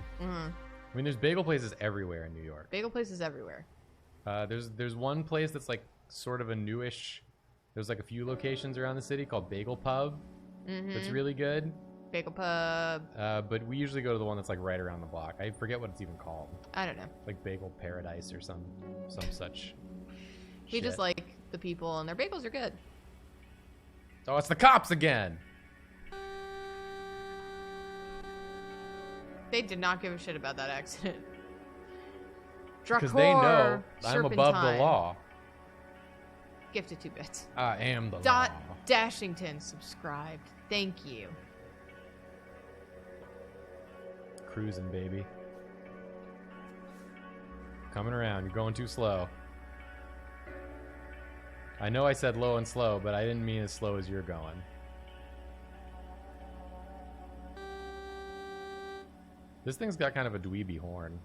I mean, there's bagel places everywhere in New York. Bagel places everywhere. There's one place that's like sort of a newish. There's like a few locations around the city called Bagel Pub. That's really good. Bagel Pub. But we usually go to the one that's like right around the block. I forget what it's even called. I don't know. Like Bagel Paradise or some such. We shit. just like the people, and their bagels are good. Oh, it's the cops again. They did not give a shit about that accident. Because they know Dracor I'm above the Serpentine. law. Gifted 2 bits. I am the Dot law. Dashington subscribed. Thank you. Cruising, baby. Coming around. You're going too slow. I know I said low and slow, but I didn't mean as slow as you're going. This thing's got kind of a dweeby horn.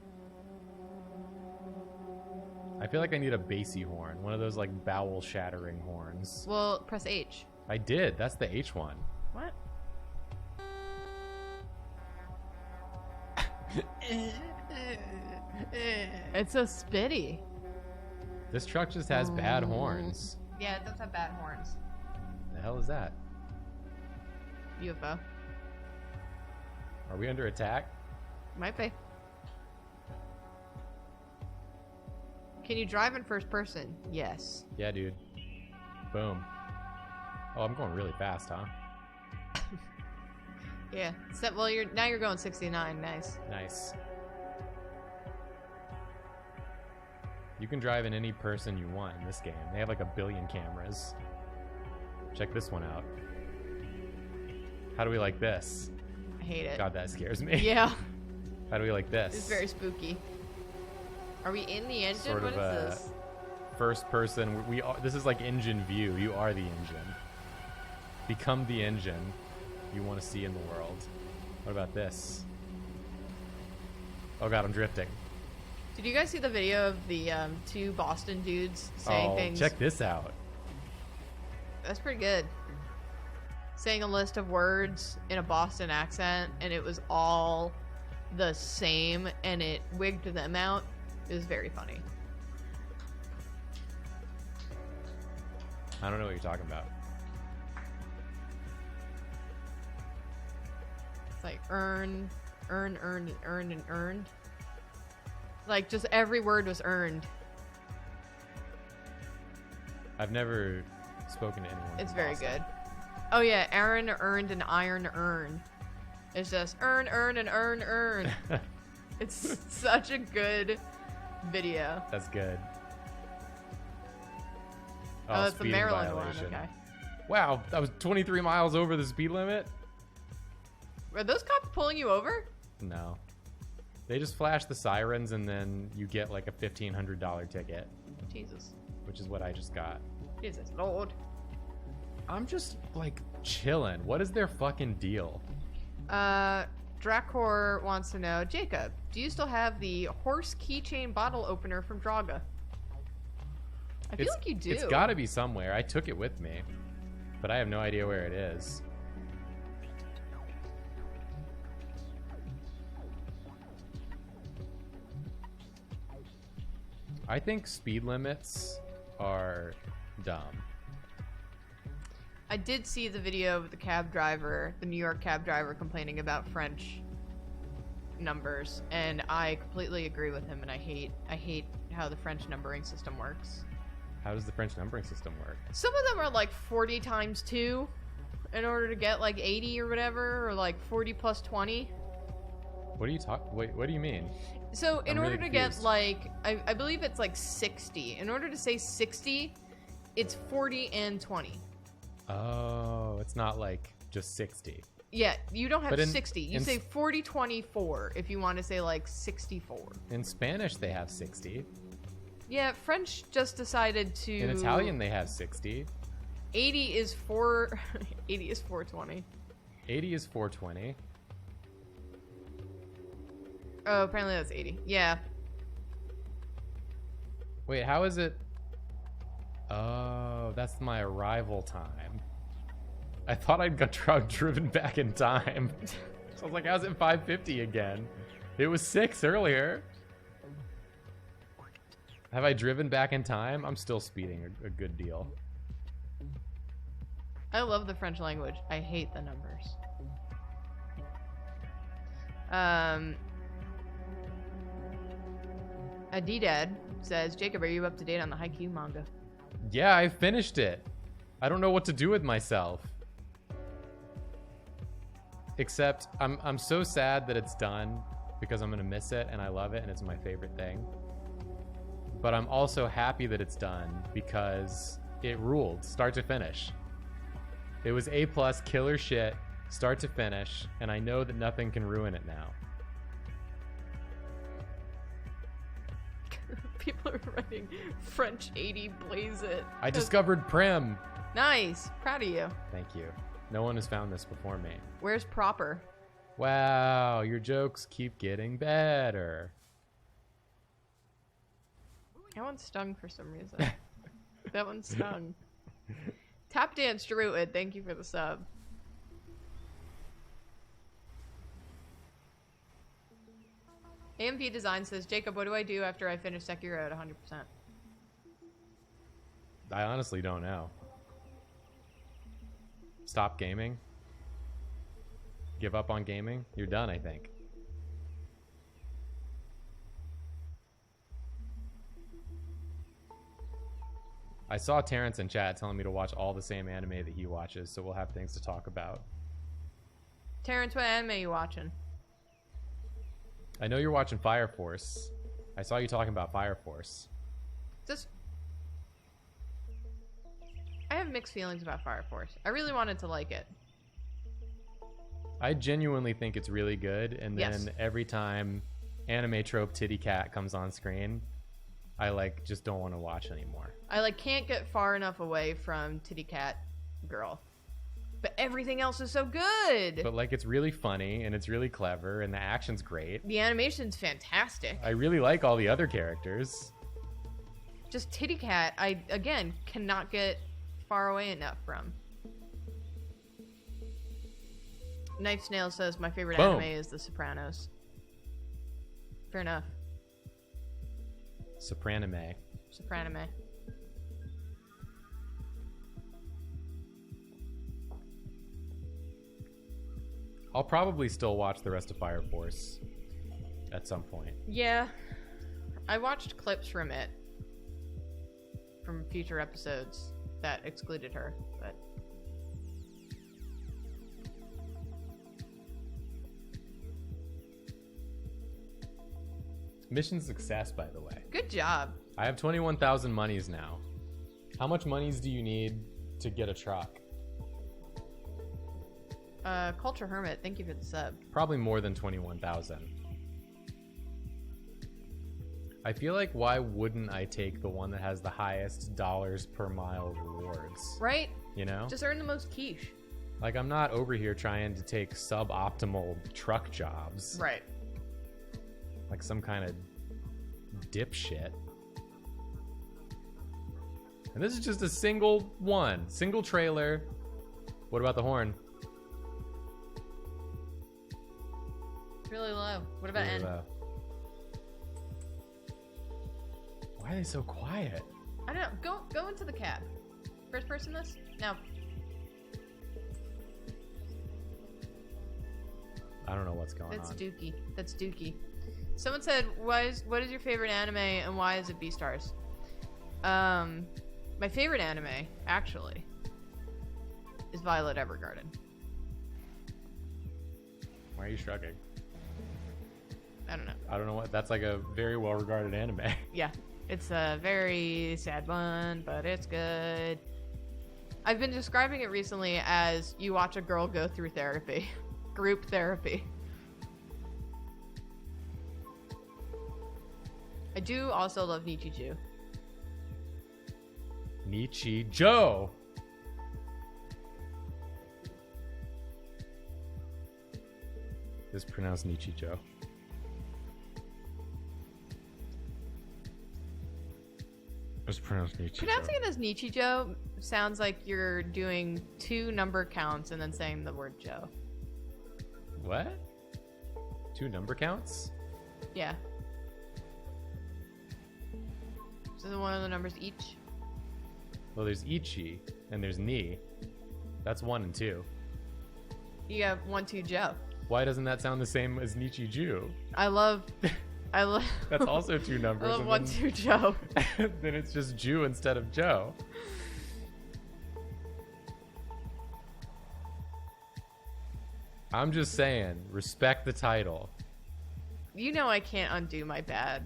I feel like I need a bassy horn. One of those like bowel shattering horns. Well, press H. I did. That's the H one. What? It's so spitty. This truck just has bad horns. Yeah, it does have bad horns. The hell is that? UFO. Are we under attack? Might be. Can you drive in first person? Yes. Yeah, dude. Boom. Oh, I'm going really fast, huh? Yeah. Well, now you're going 69. Nice. Nice. You can drive in any person you want in this game. They have like 1 billion cameras. Check this one out. How do we like this? I hate it. God, that scares me. Yeah. How do we like this? It's very spooky. Are we in the engine? Sort What of is this? First person. We are. This is like engine view. You are the engine. Become the engine you want to see in the world. What about this? Oh god, I'm drifting. Did you guys see the video of the 2 Boston dudes saying things? Check this out. That's pretty good. Saying a list of words in a Boston accent, and it was all the same, and it wigged them out. It was very funny. I don't know what you're talking about. It's like earn, and earned. Like, just every word was earned. I've never spoken to anyone. It's from very Boston. good. Oh yeah, Aaron earned an iron earn. It's just earn, and earn. It's such a good video. That's good. Oh, it's the speeding Maryland violation. one. Okay. Wow, that was 23 miles over the speed limit? Are those cops pulling you over? No. They just flash the sirens and then you get like a $1,500 ticket, Jesus. which is what I just got. Jesus Lord. I'm just like chilling. What is their fucking deal? Dracor wants to know, Jacob, do you still have the horse keychain bottle opener from Draga? I feel like you do. It's gotta be somewhere. I took it with me, but I have no idea where it is. I think speed limits are dumb. I did see the video of the cab driver, the New York cab driver, complaining about French numbers, and I completely agree with him. And I hate how the French numbering system works. How does the French numbering system work? Some of them are like 40 times 2 in order to get like 80 or whatever, or like 40 plus 20. What do you talk? Wait, what do you mean? So in I'm order really to get confused. like, I believe it's like 60. In order to say 60, it's 40 and 20. Oh, it's not like just 60. Yeah, you don't have But in- 60. You in say s- 40, 24 if you want to say like 64. In Spanish, they have 60. Yeah, French just decided to. In Italian, they have 60. 80 is 80 is 420. 80 is 420. Oh, apparently that's 80. Yeah. Wait, how is it? Oh, that's my arrival time. I thought I'd got driven back in time. So I was like, how's it 5:50 again? It was 6 earlier. Have I driven back in time? I'm still speeding a good deal. I love the French language. I hate the numbers. Adidad says, Jacob, are you up to date on the Haikyuu manga? Yeah, I finished it. I don't know what to do with myself. Except I'm so sad that it's done because I'm gonna miss it and I love it and it's my favorite thing. But I'm also happy that it's done because it ruled start to finish. It was A+ killer shit start to finish, and I know that nothing can ruin it now. People are writing French 80 blaze it. I discovered Prim. Nice. Proud of you. Thank you. No one has found this before me. Where's proper? Wow, your jokes keep getting better. That one stung for some reason. That one stung. Tap Dance Druid, thank you for the sub. AMP Design says, Jacob, what do I do after I finish Sekiro at 100%? I honestly don't know. Stop gaming? Give up on gaming? You're done, I think. I saw Terrence in chat telling me to watch all the same anime that he watches, so we'll have things to talk about. Terrence, what anime are you watching? I know you're watching Fire Force. I saw you talking about Fire Force. Just... I have mixed feelings about Fire Force. I really wanted to like it. I genuinely think it's really good, and then Yes. every time anime trope titty cat comes on screen, I like just don't want to watch anymore. I like can't get far enough away from Titty Cat Girl. But everything else is so good. But like it's really funny and it's really clever and the action's great. The animation's fantastic. I really like all the other characters. Just Titty Cat, I again cannot get far away enough from. Knife Snail says my favorite Boom. anime is The Sopranos. Fair enough. Sopranime. Sopranime. I'll probably still watch the rest of Fire Force at some point. Yeah. I watched clips from it. From future episodes that excluded her, but Mission success, by the way. good job. I have 21,000 monies now. How much monies do you need to get a truck? Culture Hermit, thank you for the sub. Probably more than 21,000. I feel like why wouldn't I take the one that has the highest dollars per mile rewards? Right? You know? Just earn the most quiche. Like I'm not over here trying to take suboptimal truck jobs. Right. Like some kind of dipshit. And this is just a single trailer. What about the horn? Really low. What about N? Why are they so quiet? I don't know. Go into the cab. First person this? No. I don't know what's going That's on. Dookie. That's Dookie. Someone said, what is your favorite anime and why is it Beastars? My favorite anime, actually, is Violet Evergarden. Why are you shrugging? I don't know. I don't know what. That's like a very well-regarded anime. Yeah. It's a very sad one, but it's good. I've been describing it recently as you watch a girl go through therapy. Group therapy. I do also love Nichijou. Nichijou. This is pronounced Nichijou. It's pronounced Nichijou. Pronouncing it as Nichijou sounds like you're doing 2 number counts and then saying the word Joe. What? 2 number counts? Yeah. So one of the numbers each. Well, there's Ichi and there's Ni. That's 1 and 2. You have 1, 2, Joe. Why doesn't that sound the same as Nichi-Ju? I love. That's also 2 numbers. I love and 1, 2, Joe. then it's just Jew instead of Joe. I'm just saying, respect the title. You know I can't undo my bad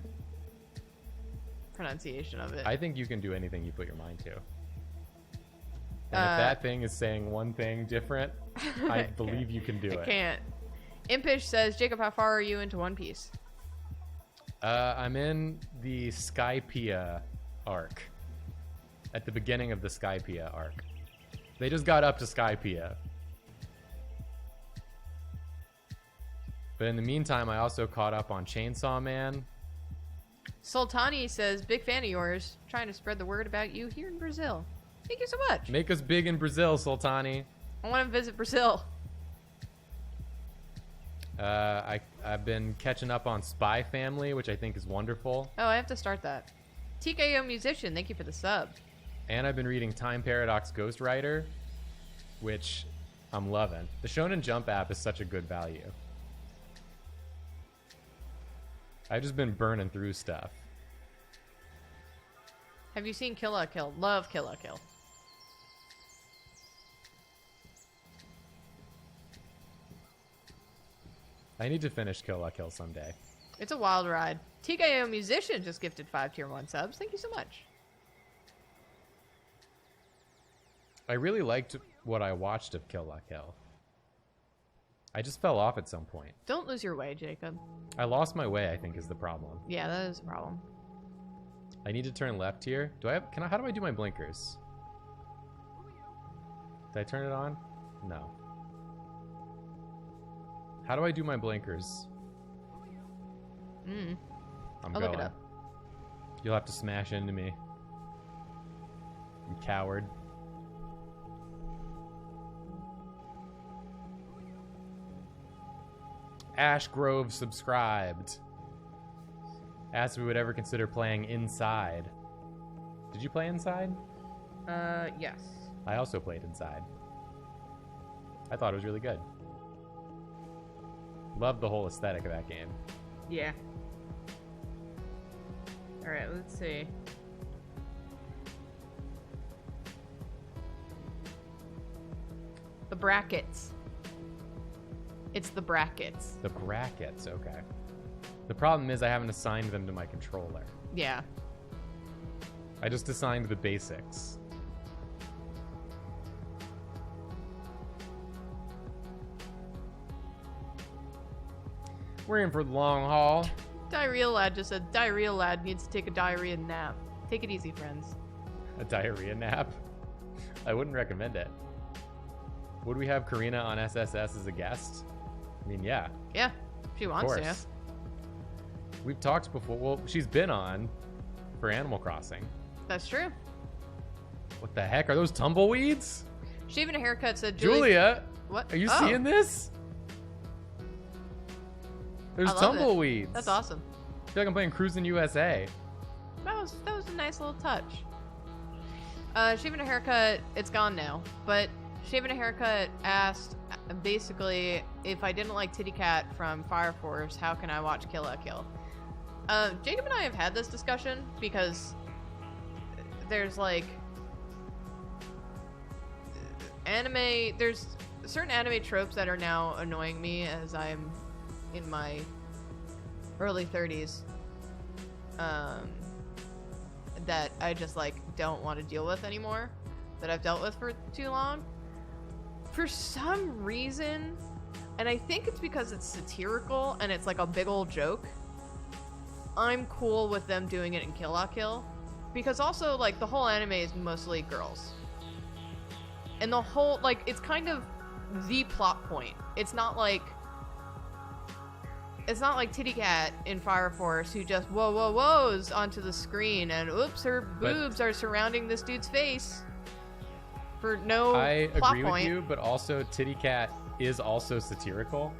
pronunciation of it. I think you can do anything you put your mind to. And if that thing is saying one thing different, I believe you can do it. I can't. Impish says, Jacob, how far are you into One Piece? I'm in the Skypiea arc. At the beginning of the Skypiea arc. They just got up to Skypiea. But in the meantime, I also caught up on Chainsaw Man. Sultani says, big fan of yours. Trying to spread the word about you here in Brazil. Thank you so much. Make us big in Brazil, Sultani. I want to visit Brazil. I've been catching up on Spy Family, which I think is wonderful. Oh, I have to start that. TKO Musician, thank you for the sub. And I've been reading Time Paradox Ghostwriter, which I'm loving. The Shonen Jump app is such a good value. I've just been burning through stuff. Have you seen Kill la Kill? Love Kill la Kill. I need to finish Kill la Kill someday. It's a wild ride. TKO Musician just gifted 5 tier 1 subs. Thank you so much. I really liked what I watched of Kill la Kill. I just fell off at some point. Don't lose your way, Jacob. I lost my way, I think, is the problem. Yeah, that is a problem. I need to turn left here. How do I do my blinkers? Did I turn it on? No. How do I do my blinkers? I'm I'll going. look it up. You'll have to smash into me. You coward. Ash Grove subscribed. Asked if we would ever consider playing Inside. Did you play Inside? Yes. I also played Inside. I thought it was really good. Loved the whole aesthetic of that game. Yeah. Alright, let's see. The brackets. It's the brackets. The brackets, okay. The problem is I haven't assigned them to my controller. Yeah. I just assigned the basics. We're in for the long haul. Diarrhea Lad just said, Diarrhea Lad needs to take a diarrhea nap. Take it easy, friends. A diarrhea nap. I wouldn't recommend it. Would we have Karina on SSS as a guest? I mean, yeah. Yeah, she Of wants to. course. We've talked before. Well, she's been on for Animal Crossing. That's true. What the heck? Are those tumbleweeds? Shaving a haircut said, Julia, What? are you Oh, seeing this? There's I love it. tumbleweeds. That's awesome. I feel like I'm playing Cruising USA. That was a nice little touch. Shaving a haircut, it's gone now. But Shaving a haircut asked basically if I didn't like Titty Cat from Fire Force, how can I watch Kill la Kill? Jacob and I have had this discussion because there's like there's certain anime tropes that are now annoying me as I'm in my early 30s that I just like don't want to deal with anymore, that I've dealt with for too long. For some reason, and I think it's because it's satirical and it's like a big old joke, I'm cool with them doing it in Kill la Kill. Because also, like, the whole anime is mostly girls. And the whole, like, it's kind of the plot point. It's not like Titty Cat in Fire Force who just whoas onto the screen and oops, her boobs are surrounding this dude's face for no I plot agree point. with you, but also Titty Cat is also satirical.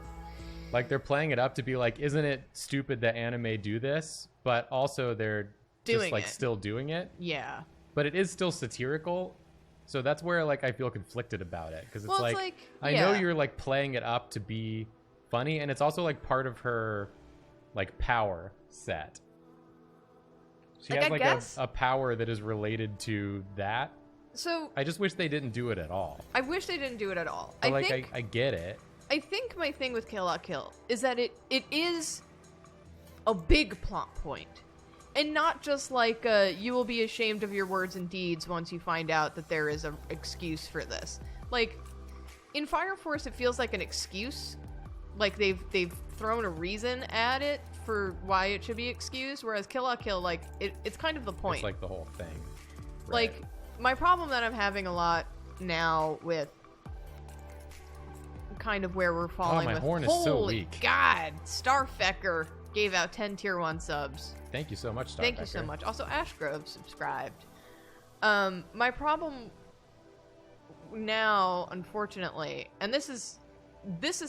Like, they're playing it up to be like, isn't it stupid that anime do this? But also they're Doing just, like, it. still doing it. Yeah. But it is still satirical. So that's where, like, I feel conflicted about it. Because it's, Well, it's like, like, I know yeah. you're, like, playing it up to be funny. And it's also, like, part of her, like, power set. She Like, has, I like, guess- a power that is related to that. So I just wish they didn't do it at all. I wish they didn't do it at all. But, like, I get it. I think my thing with Kill La Kill is that it is a big plot point. And not just like you will be ashamed of your words and deeds once you find out that there is an excuse for this. Like, in Fire Force, it feels like an excuse. Like, they've thrown a reason at it for why it should be excused, whereas Kill La Kill, like, it's kind of the point. It's like the whole thing. Like, my problem that I'm having a lot now with kind of where we're falling my with horn is so holy weak. God, Starfecker gave out 10 tier 1 subs. Thank you so much, Starfecker. Thank you so much. Also, Ashgrove subscribed. My problem now, unfortunately, and this is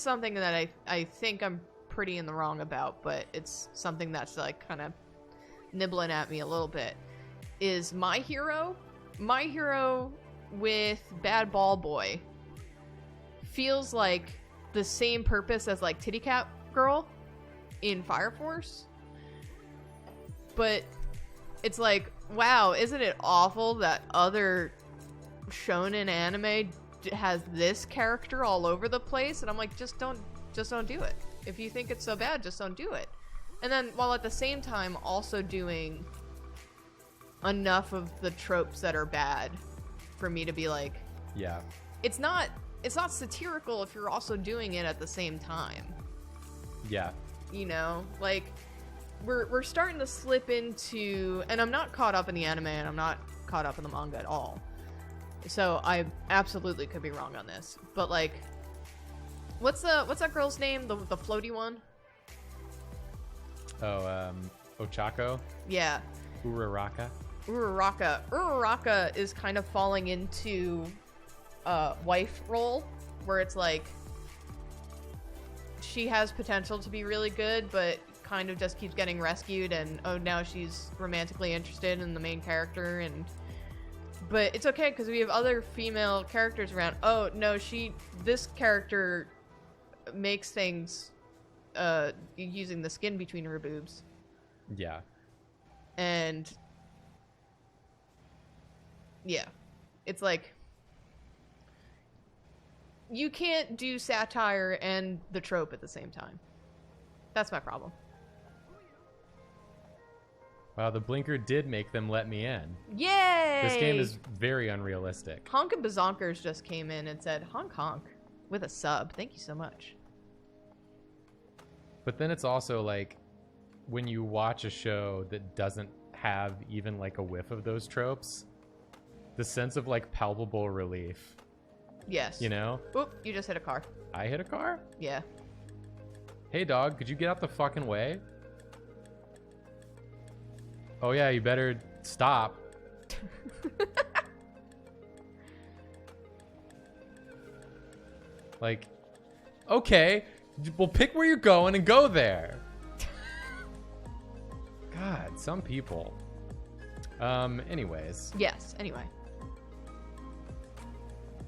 something that I think I'm pretty in the wrong about, but it's something that's like kind of nibbling at me a little bit, is My Hero with Bad Ball Boy feels like the same purpose as like Titty Cat Girl in Fire Force. But it's like, wow, isn't it awful that other shonen anime has this character all over the place? And I'm like, just don't do it. If you think it's so bad, just don't do it. And then while at the same time also doing enough of the tropes that are bad for me to be like, Yeah. it's not satirical if you're also doing it at the same time. Yeah. You know, like we're starting to slip into, and I'm not caught up in the anime and I'm not caught up in the manga at all. So I absolutely could be wrong on this. But like, what's that girl's name? The floaty one? Oh, Ochako? Yeah. Uraraka? Uraraka is kind of falling into wife role, where it's like she has potential to be really good, but kind of just keeps getting rescued, and now she's romantically interested in the main character, but it's okay because we have other female characters around. Oh no, this character makes things using the skin between her boobs. Yeah. And yeah, it's like you can't do satire and the trope at the same time. That's my problem. Wow, the blinker did make them let me in. Yay! This game is very unrealistic. Honk and Bazonkers just came in and said, honk honk, with a sub. Thank you so much. But then it's also like, when you watch a show that doesn't have even like a whiff of those tropes, the sense of like palpable relief, Yes. you know? Oop, you just hit a car. I hit a car? Yeah. Hey dog, could you get out the fucking way? Oh yeah, you better stop. Like, okay, well pick where you're going and go there. God, some people. Anyways, Yes, anyway.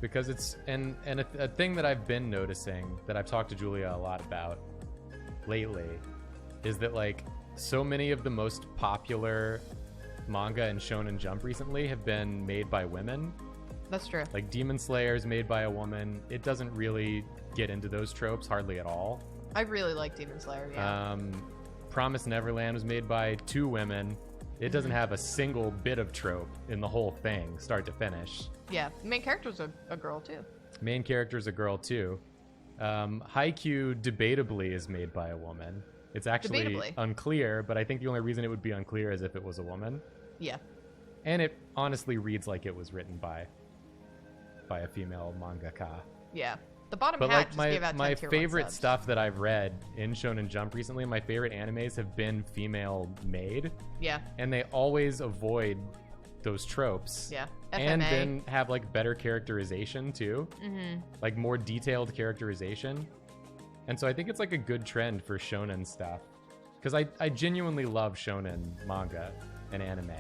because it's and a thing that I've been noticing that I've talked to Julia a lot about lately is that like so many of the most popular manga and Shonen Jump recently have been made by women. That's true. Like Demon Slayer is made by a woman. It doesn't really get into those tropes hardly at all. I really like Demon Slayer, yeah. Promise Neverland was made by 2 women. It doesn't have a single bit of trope in the whole thing, start to finish. Yeah, the main character's a girl, too. Main character's a girl, too. Haikyuu debatably is made by a woman. It's actually Debatably. unclear, but I think the only reason it would be unclear is if it was a woman. Yeah. And it honestly reads like it was written by a female mangaka. Yeah. The bottom But hat like just gave out 10 my tier 1 favorite subs. stuff that I've read in Shonen Jump recently, my favorite animes have been female made, Yeah. and they always avoid those tropes. Yeah. And FMA. then have like better characterization too. Mm-hmm. Like more detailed characterization. And so I think it's like a good trend for shonen stuff. Because I genuinely love shonen manga and anime.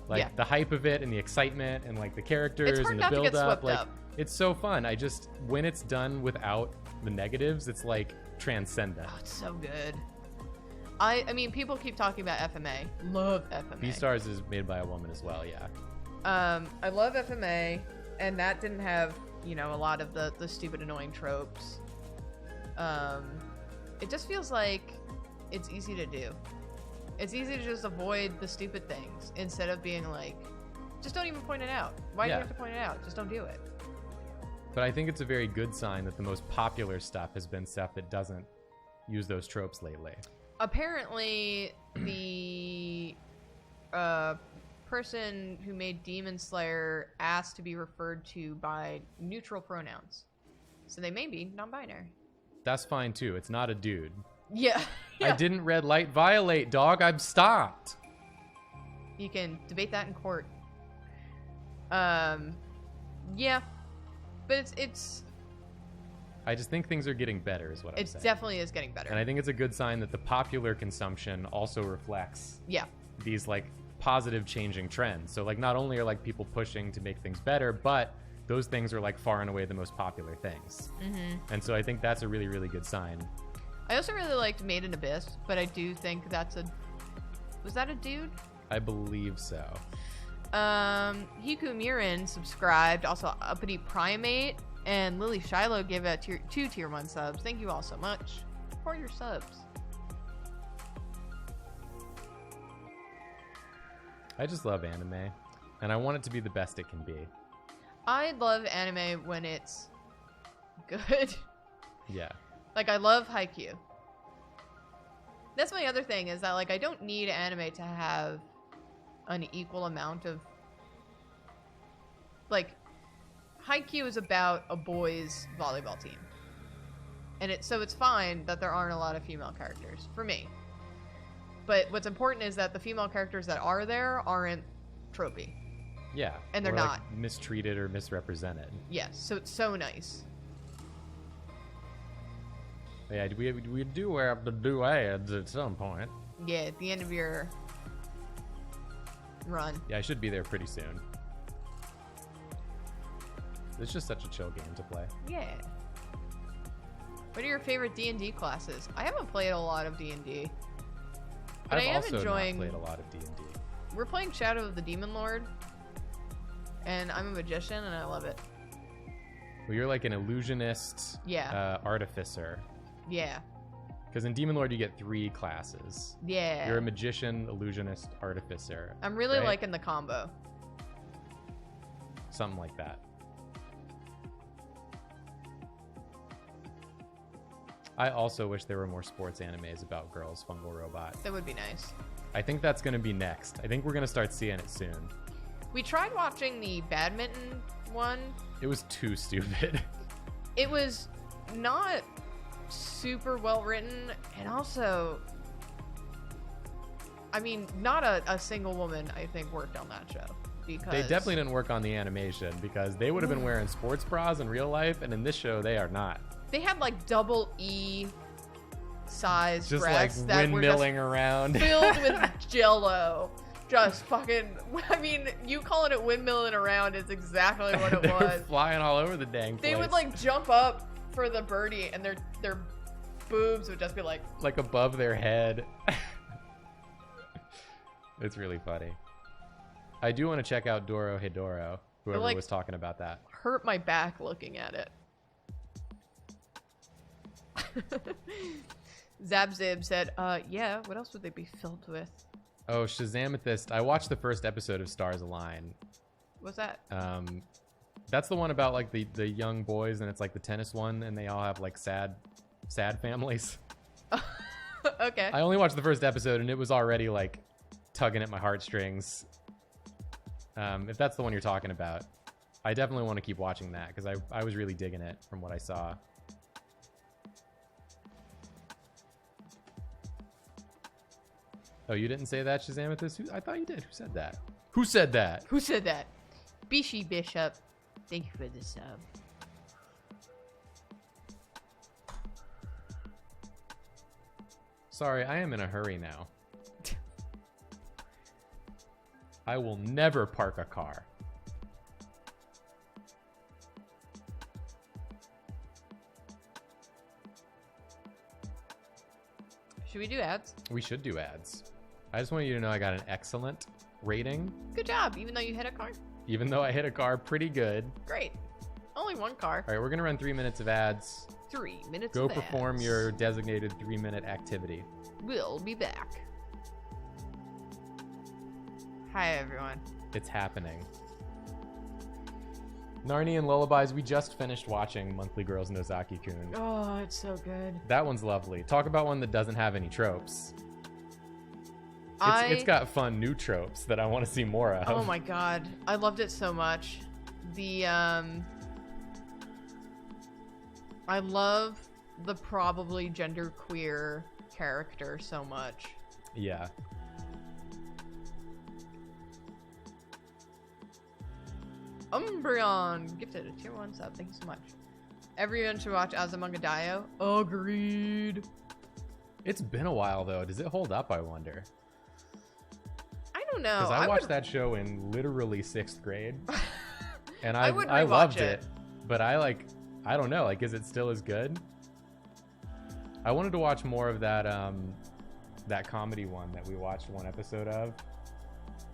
Like Yeah. the hype of it and the excitement and like the characters hard and the not to get build up. swept Like up. it's so fun. When it's done without the negatives, it's like transcendent. Oh, it's so good. I mean, people keep talking about FMA. Love FMA. Beastars is made by a woman as well, yeah. I love FMA, and that didn't have, you know, a lot of the stupid, annoying tropes. It just feels like it's easy to do. It's easy to just avoid the stupid things instead of being like, just don't even point it out. Why do Yeah. you have to point it out? Just don't do it. But I think it's a very good sign that the most popular stuff has been stuff that doesn't use those tropes lately. Apparently, the person who made Demon Slayer asked to be referred to by neutral pronouns. So they may be non-binary. That's fine too. It's not a dude. Yeah. I didn't red light violate, dog. I'm stopped. You can debate that in court. Yeah. But it's I just think things are getting better is what I'm it saying. definitely is getting better. And I think it's a good sign that the popular consumption also reflects Yeah. these like positive changing trends. So like not only are like people pushing to make things better, but those things are like far and away the most popular things. Mm-hmm. And so I think that's a really, really good sign. I also really liked Made in Abyss, but I do think that's a... Was that a dude? I believe so. Hiku Mirin subscribed. Also, Uppity Primate and Lily Shiloh gave out two tier 1 subs. Thank you all so much for your subs. I just love anime. And I want it to be the best it can be. I love anime when it's good. Yeah. Like, I love Haikyuu. That's my other thing, is that, like, I don't need anime to have an equal amount of... Like, Haikyuu is about a boys' volleyball team. And so it's fine that there aren't a lot of female characters, for me. But what's important is that the female characters that are there aren't tropey. Yeah. And they're or, like, not. mistreated or misrepresented. Yes, so it's so nice. Yeah, we do have to do ads at some point. Yeah, at the end of your run. Yeah, I should be there pretty soon. It's just such a chill game to play. Yeah. What are your favorite D&D classes? I haven't played a lot of D&D. But I've I am also enjoying... not played a lot of D&D. We're playing Shadow of the Demon Lord. And I'm a magician and I love it. Well, you're like an illusionist, Yeah. artificer. Yeah. Because in Demon Lord you get 3 classes. Yeah. You're a magician, illusionist, artificer. I'm really right? liking the combo. Something like that. I also wish there were more sports animes about girls, Fungal Robot. That would be nice. I think that's going to be next. I think we're going to start seeing it soon. We tried watching the badminton one. It was too stupid. It was not super well written, and also, I mean, not a single woman, I think, worked on that show. Because They definitely didn't work on the animation because they would have been wearing sports bras in real life, and in this show they are not. They had like double E size Just breasts like that were windmilling just around. filled with jello. Just fucking, I mean, you calling it windmilling around is exactly what it They were was. flying all over the dang place. They would like jump up for the birdie and their boobs would just be like above their head. It's really funny. I do want to check out Doro Hedoro, whoever like- was talking about that. hurt my back looking at it. Zabzib said, yeah, what else would they be filled with? Oh, Shazamethyst. I watched the first episode of Stars Align. What's that? That's the one about like the young boys, and it's like the tennis one, and they all have like sad families. Okay. I only watched the first episode, and it was already like tugging at my heartstrings. If that's the one you're talking about, I definitely want to keep watching that because I was really digging it from what I saw. Oh, you didn't say that, Shazamethyst? I thought you did. Who said that? Who said that? Who said that? Bishi Bishop. Thank you for the sub. Sorry, I am in a hurry now. I will never park a car. Should we do ads? We should do ads. I just want you to know I got an excellent rating, Good job, even though you hit a car. even though I hit a car pretty good. Great. Only one car. All right, we're going to run 3 minutes of ads. 3 minutes Go of perform ads. your designated 3-minute activity. We'll be back. Hi, everyone. It's happening. Narnian Lullabies, we just finished watching Monthly Girls Nozaki-kun. Oh, it's so good. That one's lovely. Talk about one that doesn't have any tropes. It's got fun new tropes that I want to see more of. Oh my god. I loved it so much. I love the probably genderqueer character so much. Yeah. Umbreon gifted a tier 1 sub. Thank you so much. Everyone should watch Azumanga Daioh. Agreed. It's been a while, though. Does it hold up, I wonder? I don't know. Because I watched would- that show in literally 6th grade. And I I would loved rewatch it. But I don't know. Like, is it still as good? I wanted to watch more of that that comedy one that we watched one episode of.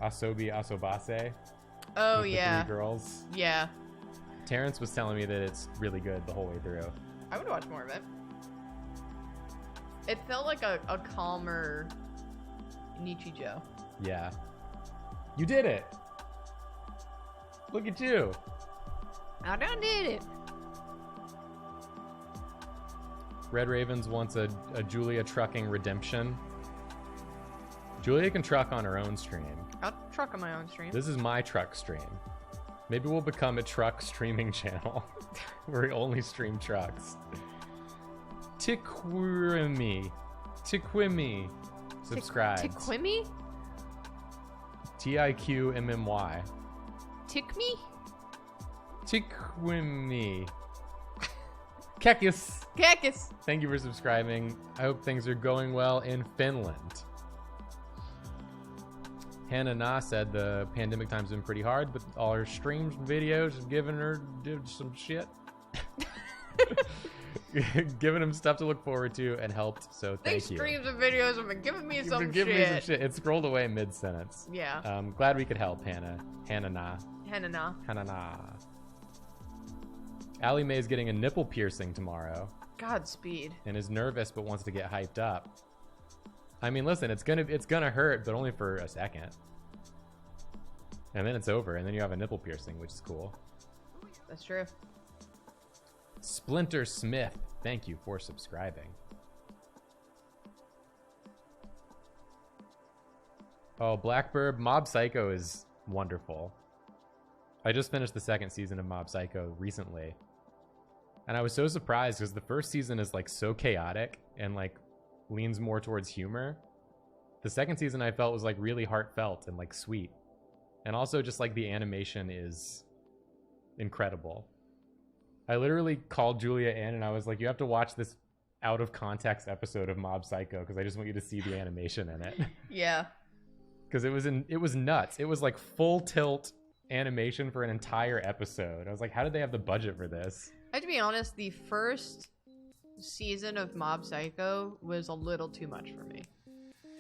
Asobi Asobase. Oh, with yeah. The 3 girls. Yeah. Terrence was telling me that it's really good the whole way through. I would watch more of it. It felt like a calmer Nichijou. Yeah. You did it! Look at you! I done did it. Red Ravens wants a Julia trucking redemption. Julia can truck on her own stream. I'll truck on my own stream. This is my truck stream. Maybe we'll become a truck streaming channel where we only stream trucks. Tiquimi. Subscribe. Tiquimi? Tiqmmy. Tick me? Tiquimi. Kekis. Cactus. Thank you for subscribing. I hope things are going well in Finland. Hannah Na said the pandemic time's been pretty hard, but all her streams and videos have given her some shit. Giving him stuff to look forward to and helped, so thank These you. streams and videos have been giving me You've some been giving me some shit. shit. It scrolled away mid-sentence. Yeah. Glad we could help, Hannah. Hannah Na. Henna. Hannah Na. Allie Mae's getting a nipple piercing tomorrow Godspeed. and is nervous but wants to get hyped up. I mean, listen, it's gonna hurt, but only for a second. And then it's over, and then you have a nipple piercing, which is cool. That's true. Splinter Smith, thank you for subscribing. Oh, Blackbird, Mob Psycho is wonderful. I just finished the 2nd season of Mob Psycho recently. And I was so surprised because the 1st season is like so chaotic and like leans more towards humor. The 2nd season I felt was like really heartfelt and like sweet. And also just like the animation is incredible. I literally called Julia in and I was like, you have to watch this out of context episode of Mob Psycho because I just want you to see the animation in it. Yeah. Because it was nuts. It was like full tilt animation for an entire episode. I was like, how did they have the budget for this? I have to be honest, the first season of Mob Psycho was a little too much for me.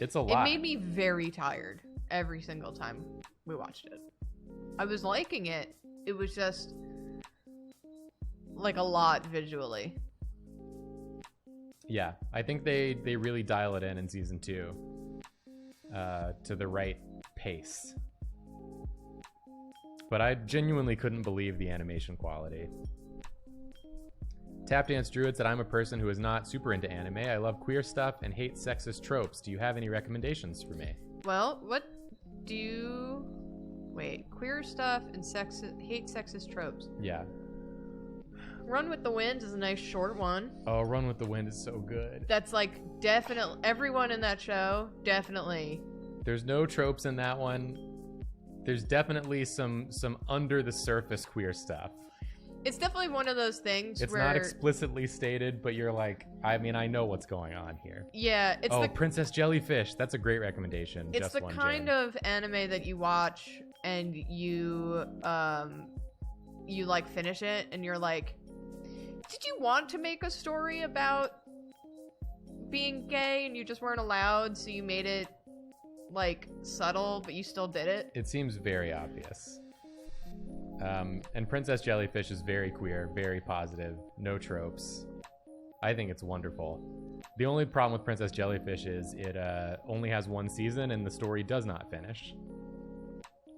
It's a lot. It made me very tired every single time we watched it. I was liking it. It was just like a lot visually. Yeah, I think they really dial it in season 2 to the right pace. But I genuinely couldn't believe the animation quality. Tap Dance Druid said, I'm a person who is not super into anime. I love queer stuff and hate sexist tropes. Do you have any recommendations for me? Well, what do you... Wait, queer stuff and hate sexist tropes. Yeah. Run with the Wind is a nice short one. Oh, Run with the Wind is so good. That's like definitely... Everyone in that show, definitely. There's no tropes in that one. There's definitely some under the surface queer stuff. It's definitely one of those things It's where not explicitly stated, but you're like, I mean, I know what's going on here. yeah, it's Oh, the Princess Jellyfish. That's a great recommendation. it's Just the one kind Jan. of anime that you watch and you like finish it and you're like, did you want to make a story about being gay and you just weren't allowed, so you made it like subtle, but you still did it? It seems very obvious. And Princess Jellyfish is very queer, very positive, no tropes. I think it's wonderful. The only problem with Princess Jellyfish is it only has one season and the story does not finish.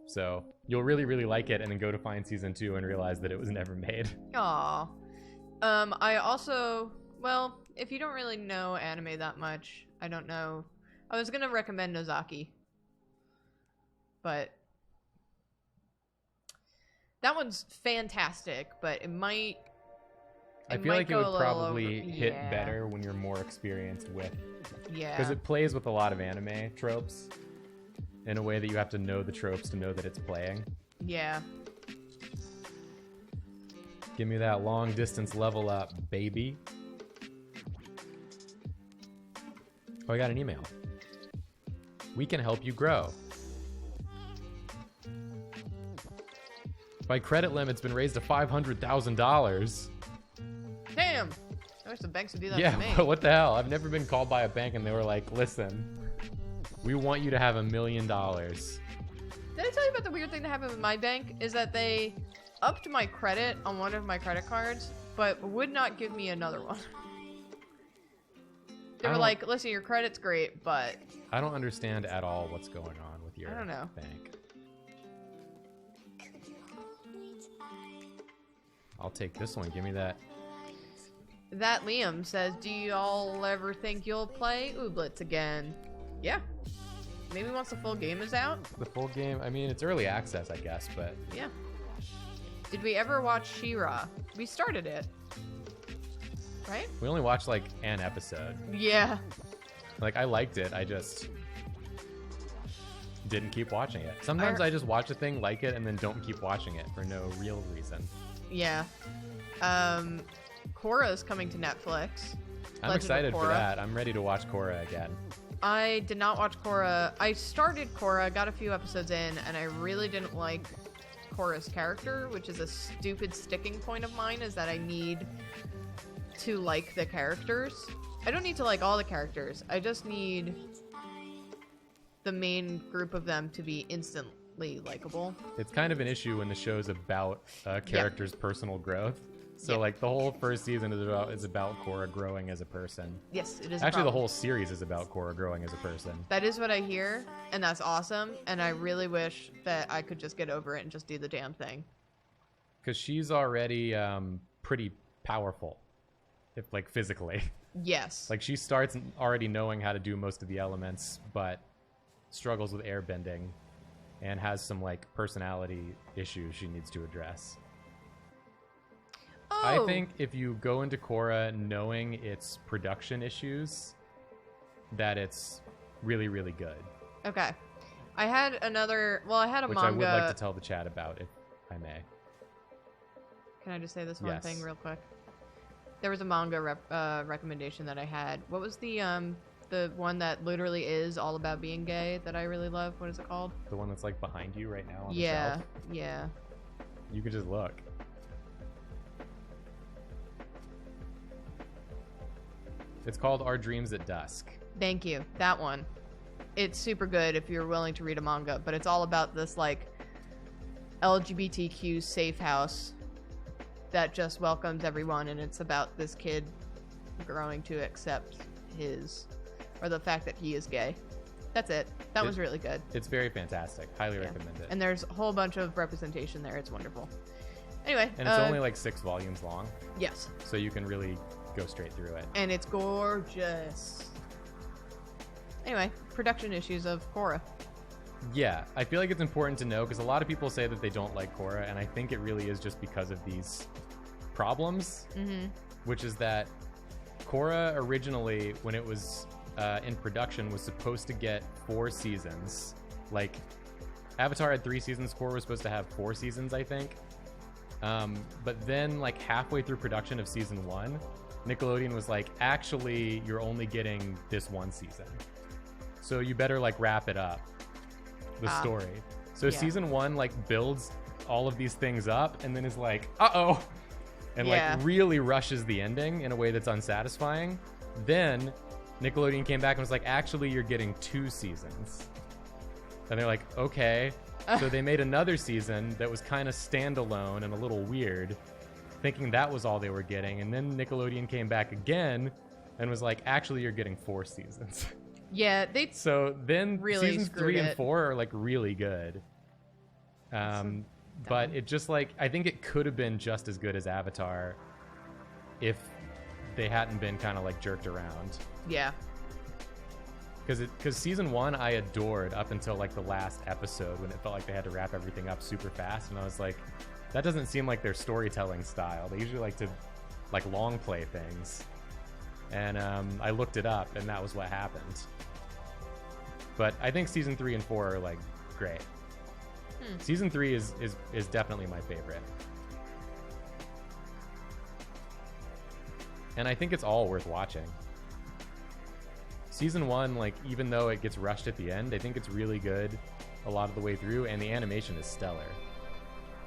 So you'll really, really like it and then go to find season 2 and realize that it was never made. Aw. I also, well, if you don't really know anime that much, I don't know. I was gonna recommend Nozaki, but that one's fantastic, but it might. I feel like it would go a little probably over- hit yeah. better when you're more experienced with, Yeah. because it plays with a lot of anime tropes in a way that you have to know the tropes to know that it's playing. Yeah. Give me that long distance level up, baby. Oh, I got an email. We can help you grow. My credit limit's been raised to $500,000. Damn. I wish the banks would do that Yeah, to me. what the hell? I've never been called by a bank and they were like, listen, we want you to have $1 million. Did I tell you about the weird thing that happened with my bank? Is that they upped my credit on one of my credit cards, but would not give me another one. They were don't- like, listen, your credit's great, but I don't understand at all what's going on with your I don't know. bank. I'll take this one. Give me that. that Liam says, do y'all ever think you'll play Ooblets again? Yeah. Maybe once the full game is out? The full game. I mean, it's early access, I guess, but Yeah. Did we ever watch She-Ra? We started it. Right? we only watched like an episode. Yeah. Like, I liked it. I just didn't keep watching it. Sometimes I- I just watch a thing, like it, and then don't keep watching it for no real reason. Yeah. Korra's coming to Netflix. I'm Legend of excited for Korra. that. I'm ready to watch Korra again. I did not watch Korra. I started Korra, got a few episodes in, and I really didn't like Korra's character, which is a stupid sticking point of mine, is that I need to like the characters. I don't need to like all the characters. I just need the main group of them to be instantly likable. It's kind of an issue when the show's about a character's personal growth. So Yeah. like the whole first season is about Korra growing as a person. Yes, it is. a Actually, the problem. whole series is about Korra growing as a person. That is what I hear, and that's awesome. And I really wish that I could just get over it and just do the damn thing. Because she's already pretty powerful, if like physically. Yes. Like she starts already knowing how to do most of the elements, but struggles with airbending and has some like personality issues she needs to address. oh, I think if you go into Korra knowing its production issues, that it's really, really good. Okay. I had another. Well, I had a Which manga. I would like to tell the chat about, if I may. Can I just say this one Yes. thing real quick? There was a manga recommendation that I had. What was the one that literally is all about being gay that I really love? What is it called? The one that's like behind you right now on the Yeah, shelf. yeah. You could just look. It's called Our Dreams at Dusk. Thank you. That one. It's super good if you're willing to read a manga, but it's all about this like LGBTQ safe house that just welcomes everyone, and it's about this kid growing to accept the fact that he is gay. That's it. That was really good. It's very fantastic. Highly Yeah. recommend it. And there's a whole bunch of representation there. It's wonderful. Anyway. And it's only like 6 volumes long, Yes. so you can really go straight through it. And it's gorgeous. Anyway, production issues of Korra. Yeah, I feel like it's important to know because a lot of people say that they don't like Korra, and I think it really is just because of these problems, which is that Korra originally, when it was in production, was supposed to get 4 seasons. Like, Avatar had 3 seasons, Korra was supposed to have 4 seasons, I think. But then, like, halfway through production of season 1, Nickelodeon was like, actually, you're only getting this one season. So you better, like, wrap it up, the story. So yeah. season 1, like, builds all of these things up and then is like, uh-oh, and, Yeah. like, really rushes the ending in a way that's unsatisfying. Then Nickelodeon came back and was like, actually, you're getting 2 seasons. And they're like, okay. So they made another season that was kind of standalone and a little weird, thinking that was all they were getting. And then Nickelodeon came back again and was like, actually, you're getting 4 seasons. Yeah, they So then really seasons screwed 3 and it. 4 are like really good. But it just like, I think it could have been just as good as Avatar if they hadn't been kind of like jerked around. yeah. Because season 1 I adored up until like the last episode when it felt like they had to wrap everything up super fast, and I was like, that doesn't seem like their storytelling style. They usually like to like long play things, and I looked it up and that was what happened. But I think season 3 and 4 are like great. Season 3 is definitely my favorite, and I think it's all worth watching. Season 1, like, even though it gets rushed at the end, I think it's really good a lot of the way through, and the animation is stellar.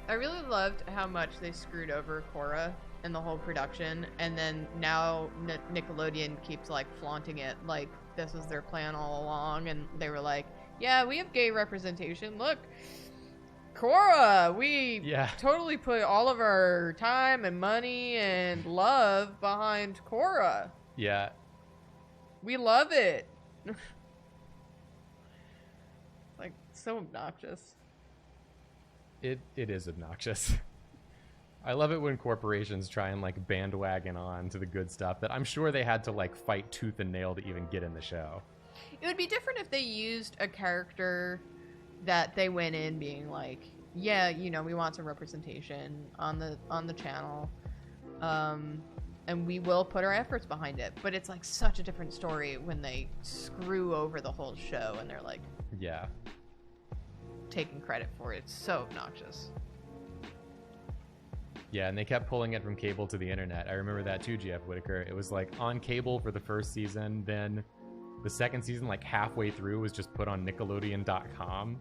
I really loved how much they screwed over Korra and the whole production, and then now Nickelodeon keeps like flaunting it like this was their plan all along, and they were like, yeah, we have gay representation, look, Korra, we totally put all of our time and money and love behind Korra. Yeah. We love it. Like, so obnoxious. It is obnoxious. I love it when corporations try and like bandwagon on to the good stuff that I'm sure they had to like fight tooth and nail to even get in the show. It would be different if they used a character that they went in being like, yeah, you know, we want some representation on the channel. And we will put our efforts behind it. But it's like such a different story when they screw over the whole show and they're like, yeah, taking credit for it. It's so obnoxious. Yeah, and they kept pulling it from cable to the internet. I remember that too, GF Whitaker. It was like on cable for the first season, then the second season, like halfway through, was just put on Nickelodeon.com.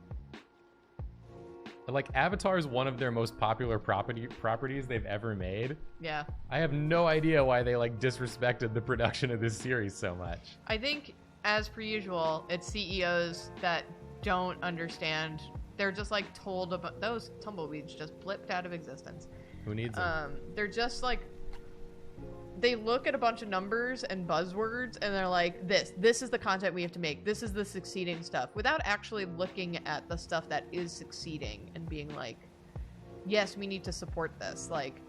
Like, Avatar is one of their most popular properties they've ever made. Yeah. I have no idea why they like disrespected the production of this series so much. I think, as per usual, it's CEOs that don't understand. They're just like told about those tumbleweeds just blipped out of existence. Who needs them? They're just like, they look at a bunch of numbers and buzzwords and they're like, this is the content we have to make. This is the succeeding stuff, without actually looking at the stuff that is succeeding and being like, yes, we need to support this. Like,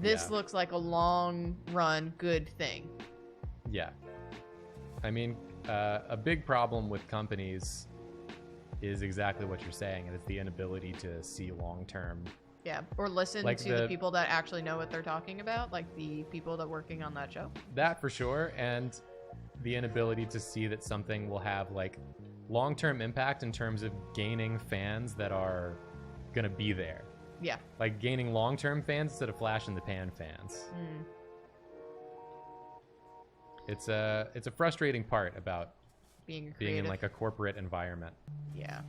this looks like a long run good thing. Yeah. I mean, a big problem with companies is exactly what you're saying, and it's the inability to see long-term. Yeah, or listen Like to the people that actually know what they're talking about, like the people that are working on that show. That for sure, and the inability to see that something will have like long-term impact in terms of gaining fans that are gonna be there. Yeah. Like gaining long-term fans instead of flash-in-the-pan fans. It's a frustrating part about being in like a corporate environment. Yeah.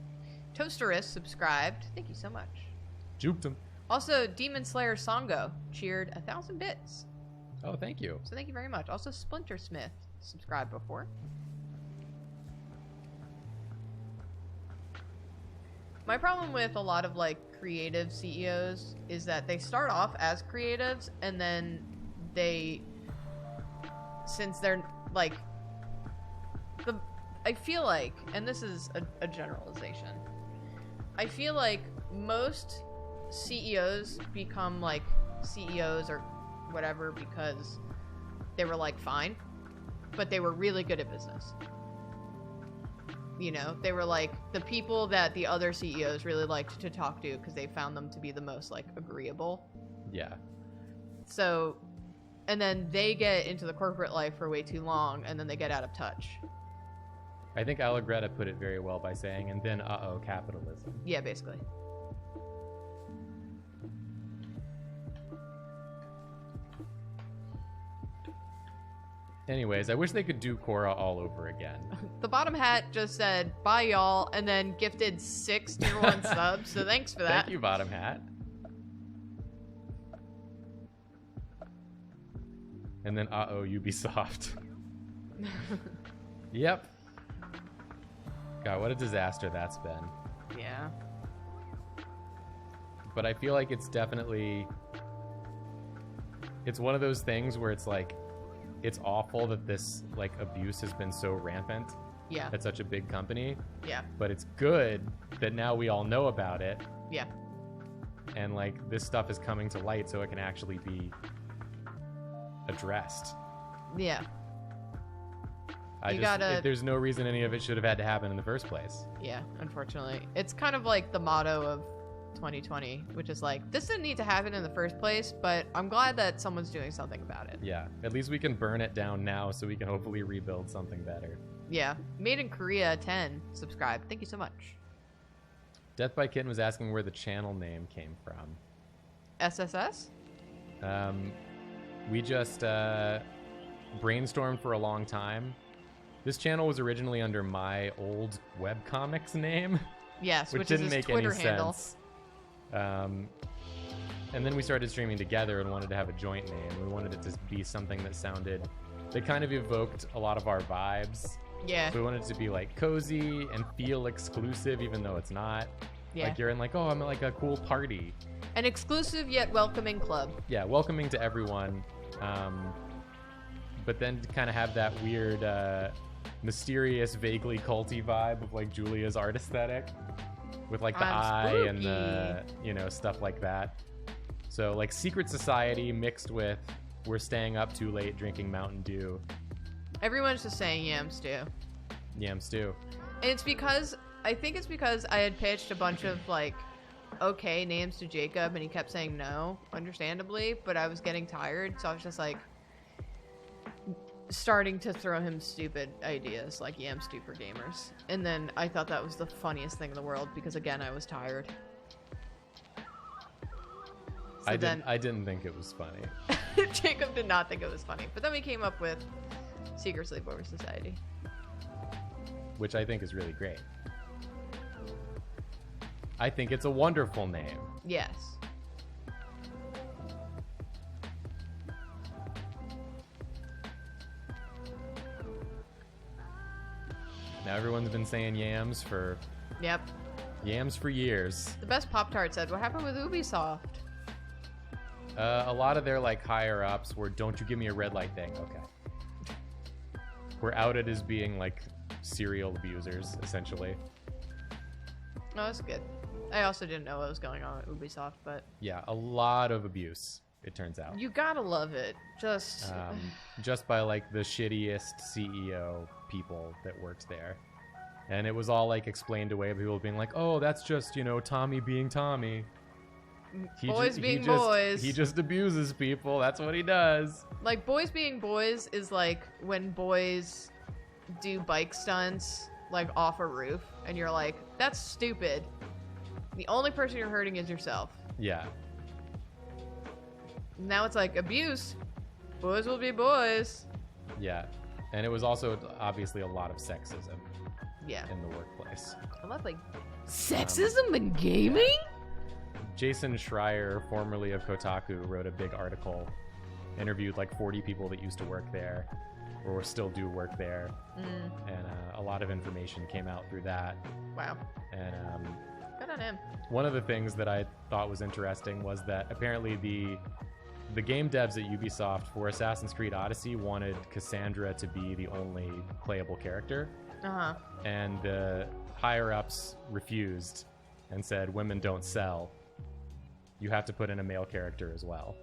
Toasterist subscribed. Thank you so much. Juked him. Also, Demon Slayer Songo cheered 1,000 bits. Oh, thank you. So thank you very much. Also, Splinter Smith subscribed before. My problem with a lot of like creative CEOs is that they start off as creatives and then they, since they're like, I feel like, and this is a generalization, I feel like most CEOs become like CEOs or whatever because they were like fine, but they were really good at business. You know, they were like the people that the other CEOs really liked to talk to because they found them to be the most like agreeable. Yeah. So, and then they get into the corporate life for way too long and then they get out of touch. I think Allegretta put it very well by saying, and then capitalism. Yeah, basically. Anyways, I wish they could do Korra all over again. The bottom hat just said, bye y'all, and then gifted 6 tier 1 subs, so thanks for that. Thank you, bottom hat. And then, uh-oh, Ubisoft. Yep. God, what a disaster that's been. Yeah. But I feel like it's definitely... It's one of those things where it's like, it's awful that this, like, abuse has been so rampant Yeah. at such a big company. Yeah. But it's good that now we all know about it. Yeah. And, like, this stuff is coming to light so it can actually be addressed. Yeah. There's no reason any of it should have had to happen in the first place. Yeah, unfortunately. It's kind of like the motto of 2020, which is like, this didn't need to happen in the first place, but I'm glad that someone's doing something about it. Yeah, at least we can burn it down now so we can hopefully rebuild something better. Yeah. Made in Korea 10. Subscribe. Thank you so much. Death by Kitten was asking where the channel name came from. SSS? We just brainstormed for a long time. This channel was originally under my old webcomics name. Yes, which which didn't is his make Twitter any handle. sense. And then we started streaming together and wanted to have a joint name. We wanted it to be something that kind of evoked a lot of our vibes. Yeah. So we wanted it to be like cozy and feel exclusive, even though it's not. Yeah. Like you're in like, oh, I'm at like a cool party. An exclusive yet welcoming club. Yeah, welcoming to everyone. But then to kind of have that weird, mysterious, vaguely culty vibe of like Julia's art aesthetic. With like the I'm eye and spooky. the, stuff like that. So like Secret Society mixed with we're staying up too late drinking Mountain Dew. Everyone's just saying yam stew. Yam stew. And I think it's because I had pitched a bunch of like okay names to Jacob and he kept saying no, understandably, but I was getting tired, so I was just like starting to throw him stupid ideas like yam stew for gamers. And then I thought that was the funniest thing in the world because again I was tired. So I didn't think it was funny. Jacob did not think it was funny. But then we came up with Secret Sleepover Society. Which I think is really great. I think it's a wonderful name. Yes. Now everyone's been saying yams for Yep. years. The best Pop-Tart said, what happened with Ubisoft? A lot of their like higher ups were, don't you give me a red light thing. Okay. We're outed as being like serial abusers, essentially. No, that's good. I also didn't know what was going on at Ubisoft, but Yeah, a lot of abuse, it turns out. you gotta love it. Just Just by like the shittiest CEO people that worked there. And it was all like explained away by people being like, oh, that's just, Tommy being Tommy. boys being boys. He just abuses people. That's what he does. Like, boys being boys is like when boys do bike stunts, like, off a roof, and you're like, that's stupid. The only person you're hurting is yourself. Yeah. Now it's like, abuse. Boys will be boys. Yeah. And it was also obviously a lot of sexism Yeah. in the workplace. I love, like, sexism in gaming? Jason Schreier, formerly of Kotaku, wrote a big article, interviewed like 40 people that used to work there or still do work there. And a lot of information came out through that. Wow. And Good on him. one of the things that I thought was interesting was that apparently the game devs at Ubisoft for Assassin's Creed Odyssey wanted Cassandra to be the only playable character. Uh-huh. And the higher-ups refused and said, women don't sell. You have to put in a male character as well.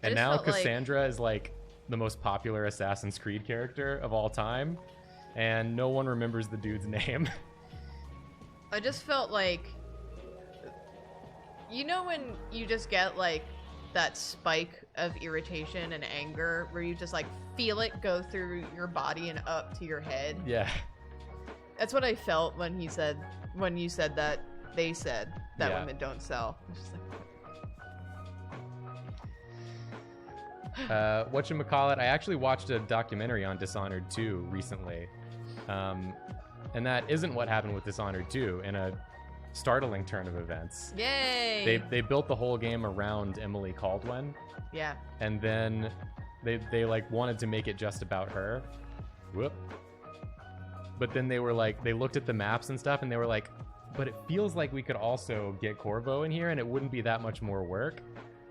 And just now felt like- Cassandra is like the most popular Assassin's Creed character of all time, and no one remembers the dude's name. I just felt like, you know when you just get like that spike of irritation and anger where you just like feel it go through your body and up to your head? Yeah. That's what I felt when you said that they said that Yeah. women don't sell. It's just like, Whatchamacallit, I actually watched a documentary on Dishonored 2 recently. And that isn't what happened with Dishonored 2 in a startling turn of events. Yay! They built the whole game around Emily Caldwin, Yeah. and then they like wanted to make it just about her. Whoop. But then they were like, they looked at the maps and stuff, and they were like, but it feels like we could also get Corvo in here, and it wouldn't be that much more work.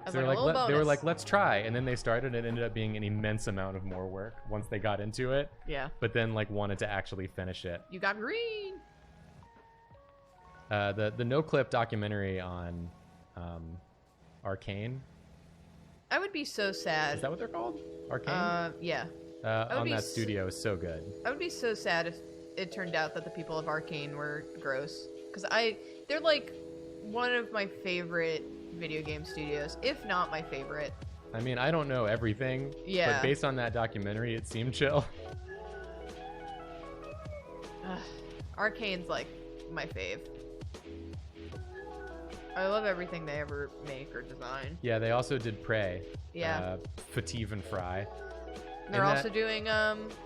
I was So like, a little they were bonus. like, let's try, and then they started. And it ended up being an immense amount of more work once they got into it. Yeah. But then like wanted to actually finish it. You got green. The no clip documentary on Arcane. I would be so sad. Is that what they're called? Arcane. Yeah. would On be that s- studio is so good. I would be so sad if it turned out that the people of Arcane were gross. Because they're like one of my favorite video game studios, if not my favorite. I mean, I don't know everything, Yeah. but based on that documentary, it seemed chill. Arcane's like my fave. I love everything they ever make or design. Yeah, they also did Prey. Yeah. Fative and Fry. They're And also doing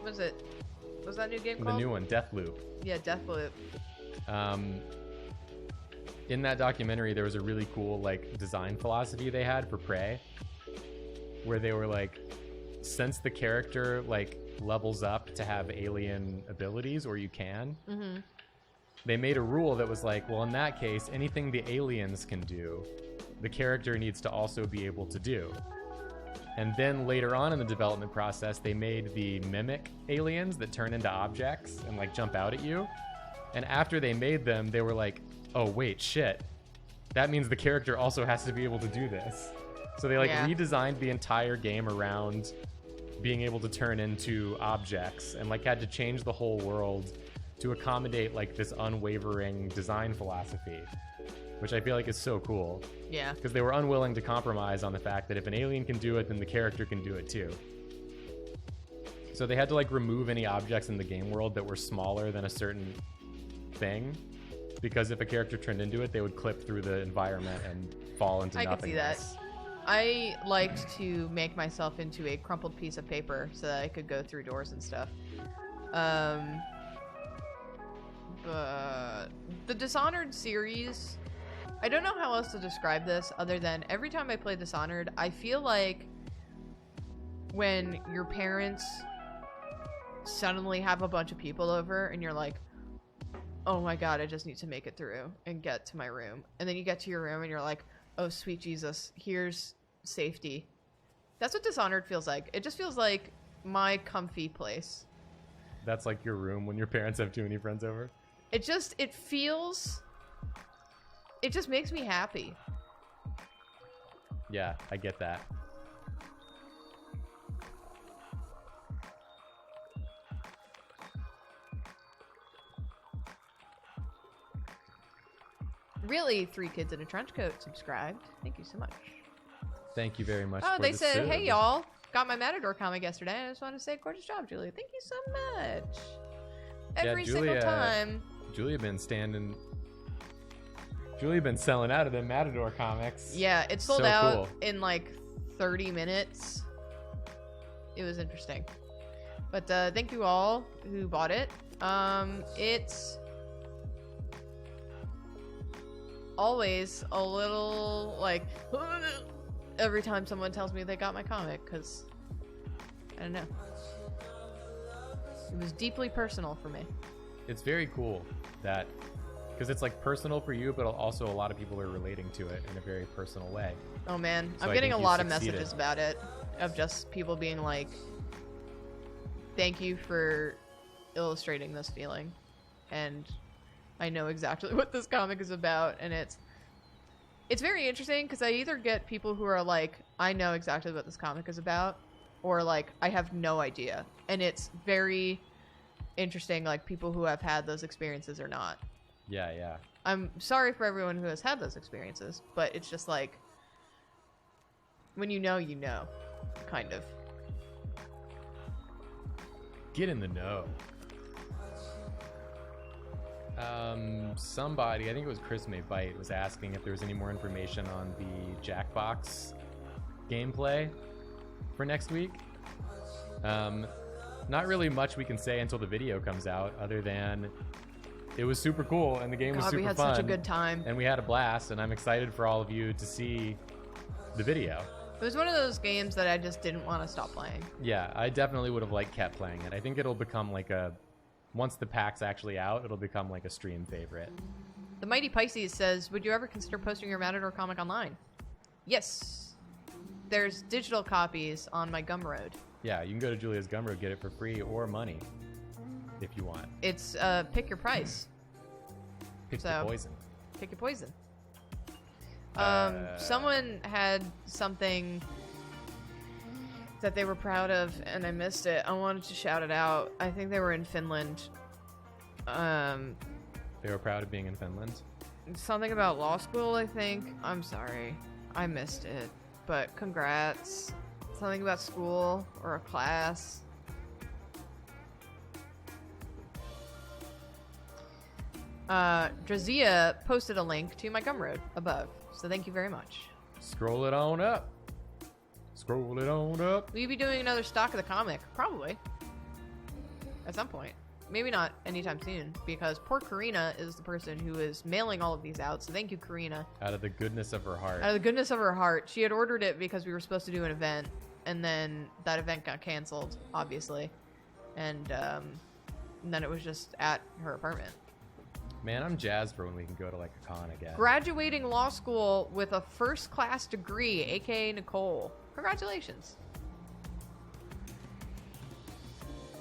what's that new game the called? new one, Deathloop. Yeah, Deathloop. In that documentary, there was a really cool like design philosophy they had for Prey, where they were like, since the character like levels up to have alien abilities, or you can, they made a rule that was like, well, in that case, anything the aliens can do, the character needs to also be able to do. And then later on in the development process, they made the mimic aliens that turn into objects and like jump out at you. And after they made them, they were like, oh wait, shit. That means the character also has to be able to do this. So they like Yeah. redesigned the entire game around being able to turn into objects, and like had to change the whole world to accommodate like this unwavering design philosophy, which I feel like is so cool. Yeah. Because they were unwilling to compromise on the fact that if an alien can do it, then the character can do it too. So they had to like remove any objects in the game world that were smaller than a certain thing, because if a character turned into it, they would clip through the environment and fall into I could see that. nothingness. I liked to make myself into a crumpled piece of paper so that I could go through doors and stuff. But the Dishonored series, I don't know how else to describe this other than every time I play Dishonored, I feel like when your parents suddenly have a bunch of people over and you're like, oh my god, I just need to make it through and get to my room. And then you get to your room and you're like, oh sweet Jesus, here's safety. That's what Dishonored feels like. It just feels like my comfy place. That's like your room when your parents have too many friends over. It just makes me happy. Yeah, I get that. Really, 3 Kids in a Trench Coat subscribed. Thank you so much. Thank you very much. Oh, for they the said, sub. hey y'all, got my Matador comic yesterday. I just want to say gorgeous job, Julia. Thank you so much. Every single Julia- time. Julia been selling out of them Matador comics. Yeah, it sold So out cool. in like 30 minutes. It was interesting. But thank you all who bought it. It's always a little like every time someone tells me they got my comic, because I don't know. It was deeply personal for me. It's very cool that, because it's like personal for you, but also a lot of people are relating to it in a very personal way. Oh man, So I'm I getting a think you lot of succeeded. messages about it, of just people being like, thank you for illustrating this feeling, and I know exactly what this comic is about. And it's very interesting because I either get people who are like, I know exactly what this comic is about, or like, I have no idea. And it's very interesting, like people who have had those experiences or not. Yeah. I'm sorry for everyone who has had those experiences, but it's just like, when you know, kind of. Get in the know. Somebody, I think it was Chris May Bite, was asking if there was any more information on the Jackbox gameplay. for next week. Not really much we can say until the video comes out, other than it was super cool and the game was God, super we had fun. such a good time. And we had a blast, and I'm excited for all of you to see the video. It was one of those games that I just didn't want to stop playing. Yeah, I definitely would have kept playing it. I think it'll become once the pack's actually out, it'll become like a stream favorite. The Mighty Pisces says, would you ever consider posting your Matador comic online? Yes. There's digital copies on my Gumroad. Yeah, you can go to Julia's Gumroad, get it for free or money if you want. It's pick your price. Pick your poison. Pick your poison. Someone had something that they were proud of, and I missed it. I wanted to shout it out. I think they were in Finland. They were proud of being in Finland. Something about law school, I think. I'm sorry. I missed it. But congrats. Something about school or a class. Drazia posted a link to my Gumroad above. So thank you very much. Scroll it on up. Scroll it on up. Will you be doing another stock of the comic? Probably. At some point. Maybe not anytime soon, because poor Karina is the person who is mailing all of these out. So thank you, Karina. Out of the goodness of her heart. Out of the goodness of her heart. She had ordered it because we were supposed to do an event, and then that event got canceled, obviously. And then it was just at her apartment. Man, I'm jazzed for when we can go to like a con again. Graduating law school with a first-class degree, aka Nicole. Congratulations.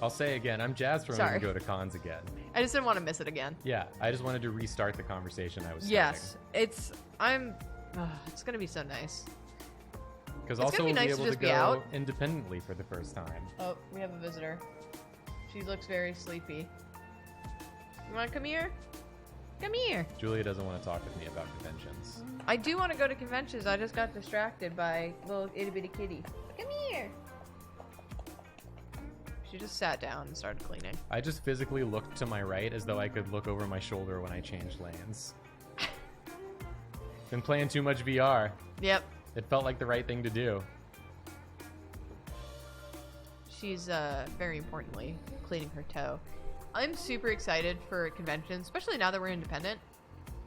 I'll say again, I'm jazzed for when we can go to cons again. I just didn't want to miss it again. Yeah, I just wanted to restart the conversation I was starting. Yes, it's gonna be so nice. Because It's also gonna be we'll nice be to able to just be go out. independently for the first time. Oh, we have a visitor. She looks very sleepy. You wanna come here? Come here. Julia doesn't want to talk with me about conventions. I do want to go to conventions. I just got distracted by little itty bitty kitty. Come here. She just sat down and started cleaning. I just physically looked to my right as though I could look over my shoulder when I changed lanes. Been playing too much VR. Yep. It felt like the right thing to do. She's, very importantly, cleaning her toe. I'm super excited for conventions, especially now that we're independent.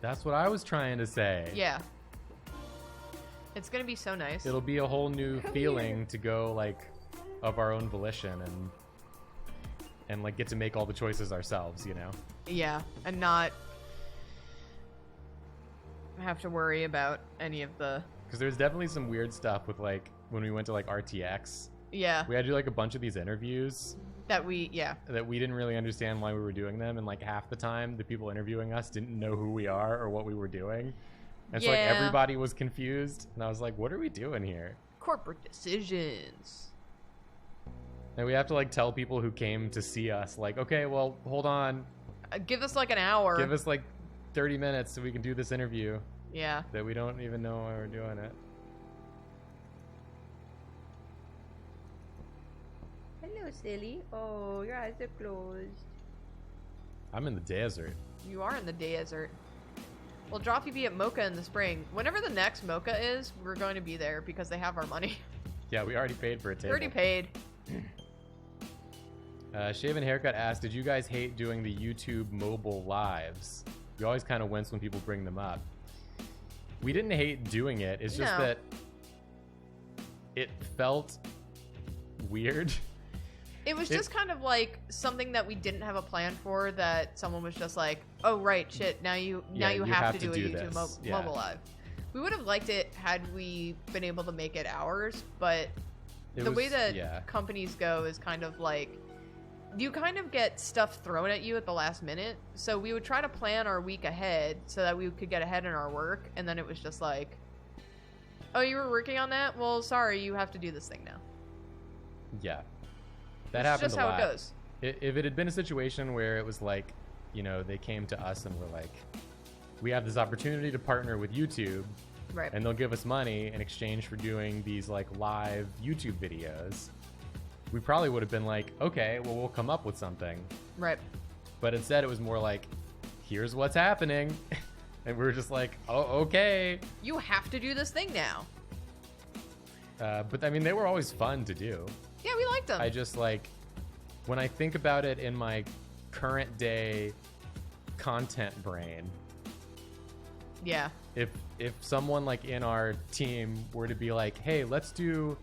That's what I was trying to say. Yeah. It's gonna be so nice. It'll be a whole new feeling to go, like, of our own volition and like, get to make all the choices ourselves, you know? Yeah, and not have to worry about any of the... Because there's definitely some weird stuff with, like, when we went to, like, RTX. Yeah. We had to do, like, a bunch of these interviews. That we didn't really understand why we were doing them, and like half the time the people interviewing us didn't know who we are or what we were doing, and so like everybody was confused, and I was like, what are we doing here? Corporate decisions. And we have to like tell people who came to see us, like, okay, well, hold on, Give us like an hour. give us like 30 minutes so we can do this interview Yeah. that we don't even know why we're doing it. Hello, silly. Oh, your eyes are closed. I'm in the desert. You are in the desert. Well, Droppy be at Mocha in the spring. Whenever the next Mocha is, we're going to be there because they have our money. Yeah, we already paid for a We table. already paid. Shaven Haircut asked, did you guys hate doing the YouTube mobile lives? You always kind of wince when people bring them up. We didn't hate doing it. It's just No. that it felt weird. It was just kind of like something that we didn't have a plan for, that someone was just like, oh, right, shit, now you have to do a YouTube mobile live. We would have liked it had we been able to make it ours, but the way that companies go is kind of like, you kind of get stuff thrown at you at the last minute. So we would try to plan our week ahead so that we could get ahead in our work, and then it was just like, oh, you were working on that? Well, sorry, you have to do this thing now. Yeah. That It's happens just a how lot. it goes. If it had been a situation where it was like, you know, they came to us and were like, we have this opportunity to partner with YouTube, Right. and they'll give us money in exchange for doing these like live YouTube videos, we probably would have been like, okay, well, we'll come up with something. Right. But instead it was more like, here's what's happening. And we were just like, oh, okay. You have to do this thing now. But I mean, they were always fun to do. Yeah, we liked them. I just like, when I think about it in my current day content brain, Yeah. if someone like in our team were to be like, hey, let's do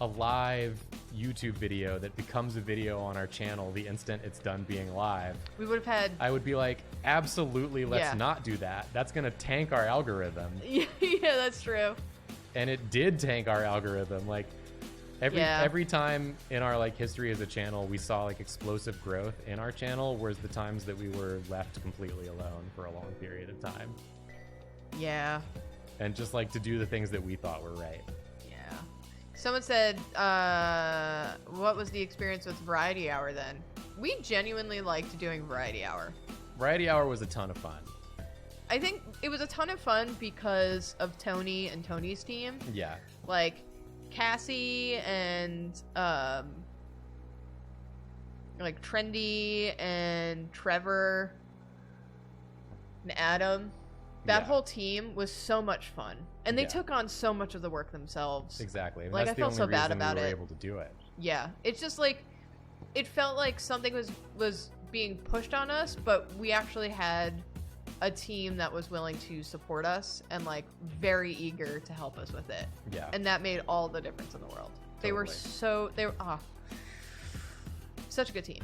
a live YouTube video that becomes a video on our channel the instant it's done being live, We would have had. I would be like, absolutely, let's Yeah. not do that. That's going to tank our algorithm. Yeah, that's true. And it did tank our algorithm. Like every time in our like history as a channel, we saw like explosive growth in our channel, whereas the times that we were left completely alone for a long period of time. Yeah. And just like to do the things that we thought were right. Yeah. Someone said, what was the experience with Variety Hour then? We genuinely liked doing Variety Hour. Variety Hour was a ton of fun. I think it was a ton of fun because of Tony and Tony's team. Yeah. Like, Cassie and, like, Trendy and Trevor and Adam. That Yeah. whole team was so much fun. And they Yeah. took on so much of the work themselves. Exactly. And Like, that's I the felt only so bad reason about we were it. able to do it. Yeah. It's just like, it felt like something was being pushed on us, but we actually had a team that was willing to support us and like very eager to help us with it. Yeah. And that made all the difference in the world. They were such a good team.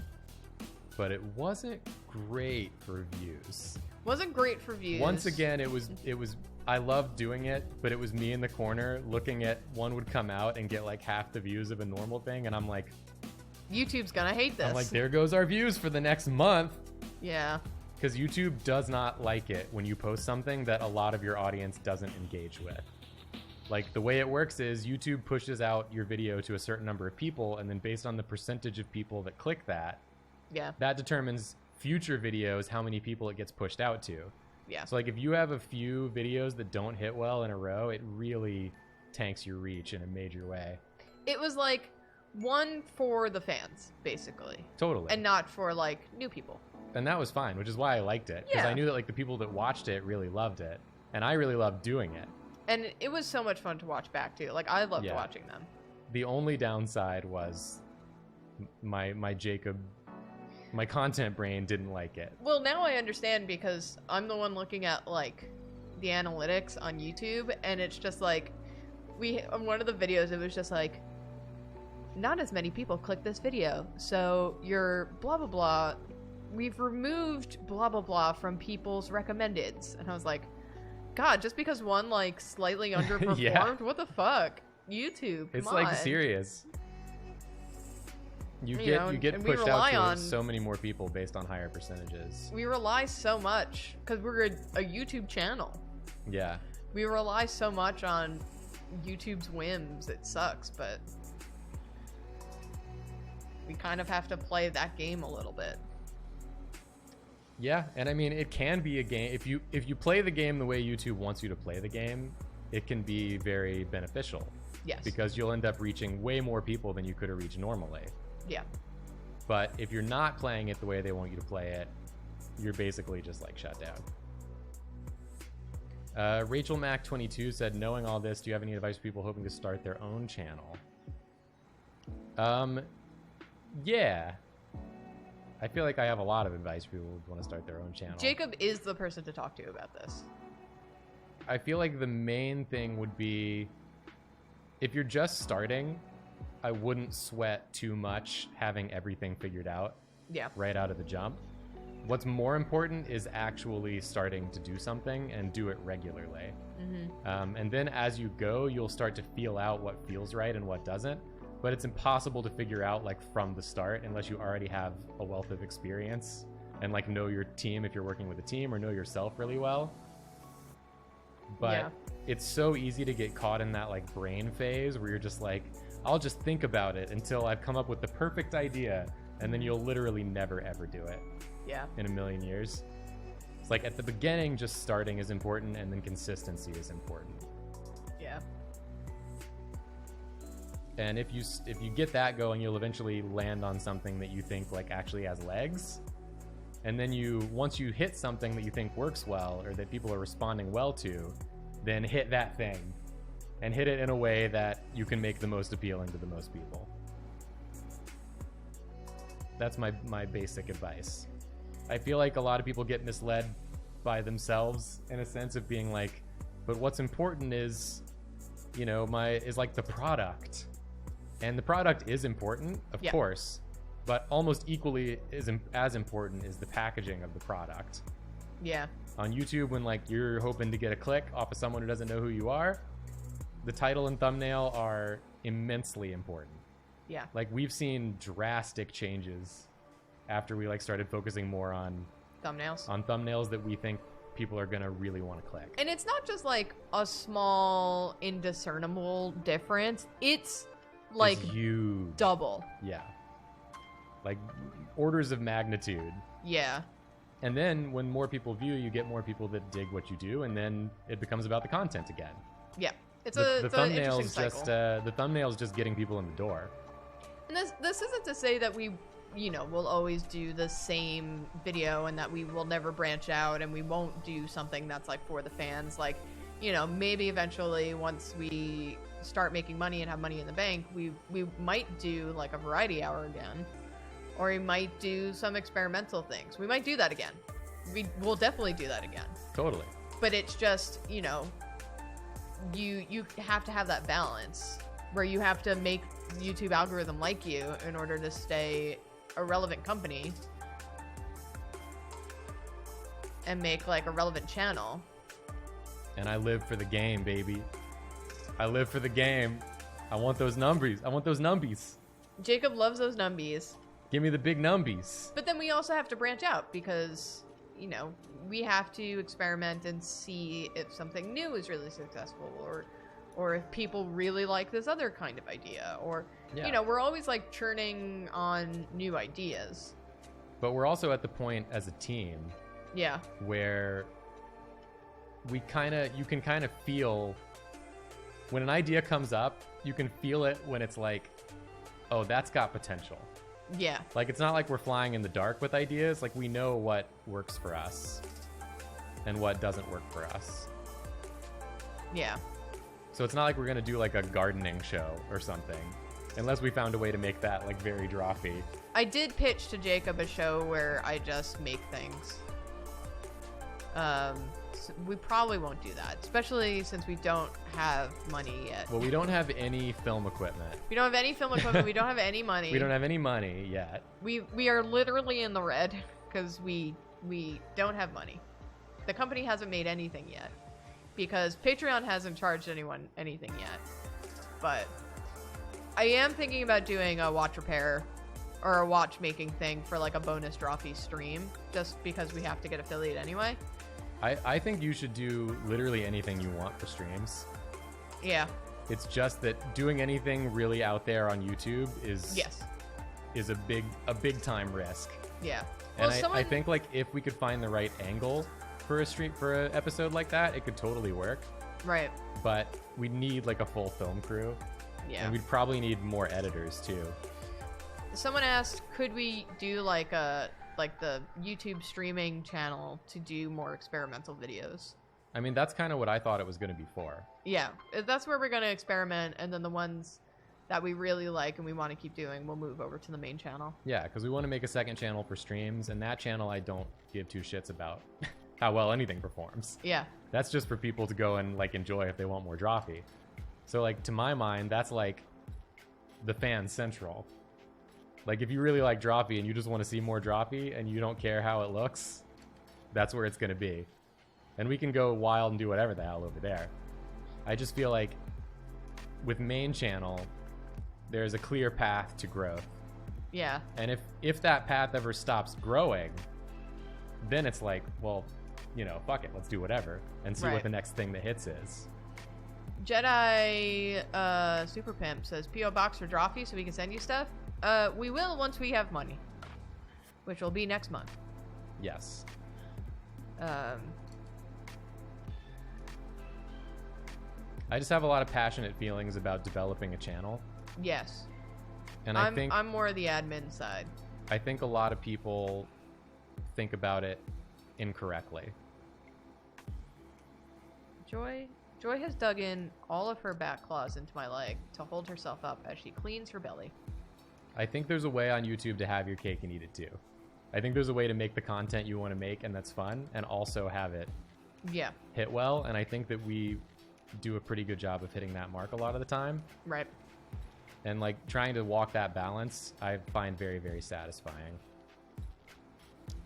But it wasn't great for views. Wasn't great for views. Once again, it was I loved doing it, but it was me in the corner looking at one would come out and get like half the views of a normal thing, and I'm like, YouTube's gonna hate this. I'm like, there goes our views for the next month. Yeah. Because YouTube does not like it when you post something that a lot of your audience doesn't engage with. Like, the way it works is YouTube pushes out your video to a certain number of people, and then based on the percentage of people that click that, Yeah. that determines future videos how many people it gets pushed out to. Yeah. So, like, if you have a few videos that don't hit well in a row, it really tanks your reach in a major way. It was like one for the fans, basically. Totally. And not for like new people. And that was fine, which is why I liked it. Because Yeah. I knew that like the people that watched it really loved it. And I really loved doing it. And it was so much fun to watch back too. Like, I loved Yeah. watching them. The only downside was my content brain didn't like it. Well, now I understand because I'm the one looking at like the analytics on YouTube, and it's just like on one of the videos it was just like, not as many people click this video, so your blah blah blah, we've removed blah blah blah from people's recommendeds. And I was like, God, just because one like slightly underperformed, Yeah. what the fuck? YouTube, It's come like on. serious. You know, get and we pushed out rely to on- so many more people based on higher percentages. We rely so much because we're a YouTube channel. Yeah. We rely so much on YouTube's whims. It sucks, but we kind of have to play that game a little bit. Yeah, and I mean it can be a game if you play the game the way YouTube wants you to play the game, it can be very beneficial. Yes. Because you'll end up reaching way more people than you could have reached normally. Yeah. But if you're not playing it the way they want you to play it, you're basically just like shut down. Rachel Mac 22 said, knowing all this, do you have any advice for people hoping to start their own channel? Yeah. I feel like I have a lot of advice for people who want to start their own channel. Jacob is the person to talk to about this. I feel like the main thing would be, if you're just starting, I wouldn't sweat too much having everything figured out Yeah. right out of the jump. What's more important is actually starting to do something and do it regularly. Mm-hmm. And then as you go, you'll start to feel out what feels right and what doesn't. But it's impossible to figure out like from the start unless you already have a wealth of experience and like know your team if you're working with a team, or know yourself really well. But Yeah. it's so easy to get caught in that like brain phase where you're just like, I'll just think about it until I've come up with the perfect idea, and then you'll literally never ever do it Yeah. in a million years. It's like at the beginning, just starting is important, and then consistency is important. Yeah. And if you get that going, you'll eventually land on something that you think like actually has legs. And then once you hit something that you think works well or that people are responding well to, then hit that thing and hit it in a way that you can make the most appealing to the most people. That's my basic advice. I feel like a lot of people get misled by themselves in a sense of being like, but what's important is, you know, is like the product. And the product is important, of course, but almost equally as important is the packaging of the product. Yeah. On YouTube, when like you're hoping to get a click off of someone who doesn't know who you are, the title and thumbnail are immensely important. Yeah. Like we've seen drastic changes after we like started focusing more on thumbnails that we think people are gonna really want to click. And it's not just like a small indiscernible difference. It's like huge. Double. Yeah. Like orders of magnitude. Yeah. And then when more people view, you get more people that dig what you do, and then it becomes about the content again. Yeah. It's the an interesting thumbnails cycle. the thumbnails just getting people in the door. And this isn't to say that we, you know, will always do the same video and that we will never branch out and we won't do something that's like for the fans. Like, you know, maybe eventually once we start making money and have money in the bank, we might do like a variety hour again, or we might do some experimental things. We might do that again. We'll definitely do that again. Totally. But it's just, you know, you have to have that balance where you have to make YouTube algorithm like you in order to stay a relevant company and make like a relevant channel. And I live for the game, baby. I live for the game. I want those numbies. I want those numbies. Jacob loves those numbies. Give me the big numbies. But then we also have to branch out because, you know, we have to experiment and see if something new is really successful, or if people really like this other kind of idea, or you know, we're always like churning on new ideas. But we're also at the point as a team, where you can kind of feel when an idea comes up, you can feel it when it's like, oh, that's got potential. Yeah. Like, it's not like we're flying in the dark with ideas. Like, we know what works for us and what doesn't work for us. Yeah. So it's not like we're going to do, like, a gardening show or something. Unless we found a way to make that, like, very droppy. I did pitch to Jacob a show where I just make things. So we probably won't do that, especially since we don't have money yet. Well, we don't have any film equipment. We don't have any film equipment. We don't have any money. We don't have any money yet. We are literally in the red because we don't have money. The company hasn't made anything yet because Patreon hasn't charged anyone anything yet. But I am thinking about doing a watch repair or a watchmaking thing for like a bonus droppy stream, just because we have to get affiliate anyway. I think you should do literally anything you want for streams. Yeah. It's just that doing anything really out there on YouTube is a big time risk. Yeah. And I think like if we could find the right angle for an episode like that, it could totally work. Right. But we'd need like a full film crew. Yeah. And we'd probably need more editors too. Someone asked, could we do like the YouTube streaming channel to do more experimental videos? I mean, that's kind of what I thought it was going to be for. Yeah, that's where we're going to experiment, and then the ones that we really like and we want to keep doing, we'll move over to the main channel. Yeah, because we want to make a second channel for streams, and that channel I don't give two shits about how well anything performs. Yeah. That's just for people to go and like enjoy if they want more droppy. So like to my mind, that's like the fan central. Like if you really like droppy and you just want to see more droppy and you don't care how it looks, that's where it's going to be. And we can go wild and do whatever the hell over there. I just feel like with main channel, there's a clear path to growth. Yeah. And if that path ever stops growing, then it's like, well, you know, fuck it, let's do whatever and see what the next thing that hits is. Jedi Super Pimp says, P.O. Box for Drawfee so we can send you stuff? We will once we have money, which will be next month. Yes. I just have a lot of passionate feelings about developing a channel. Yes. And I'm more of the admin side. I think a lot of people think about it incorrectly. Joy Joy has dug in all of her back claws into my leg to hold herself up as she cleans her belly. I think there's a way on YouTube to have your cake and eat it too. I think there's a way to make the content you want to make and that's fun, and also have it Yeah, hit well. And I think that we do a pretty good job of hitting that mark a lot of the time. right. And like trying to walk that balance, I find very, very satisfying.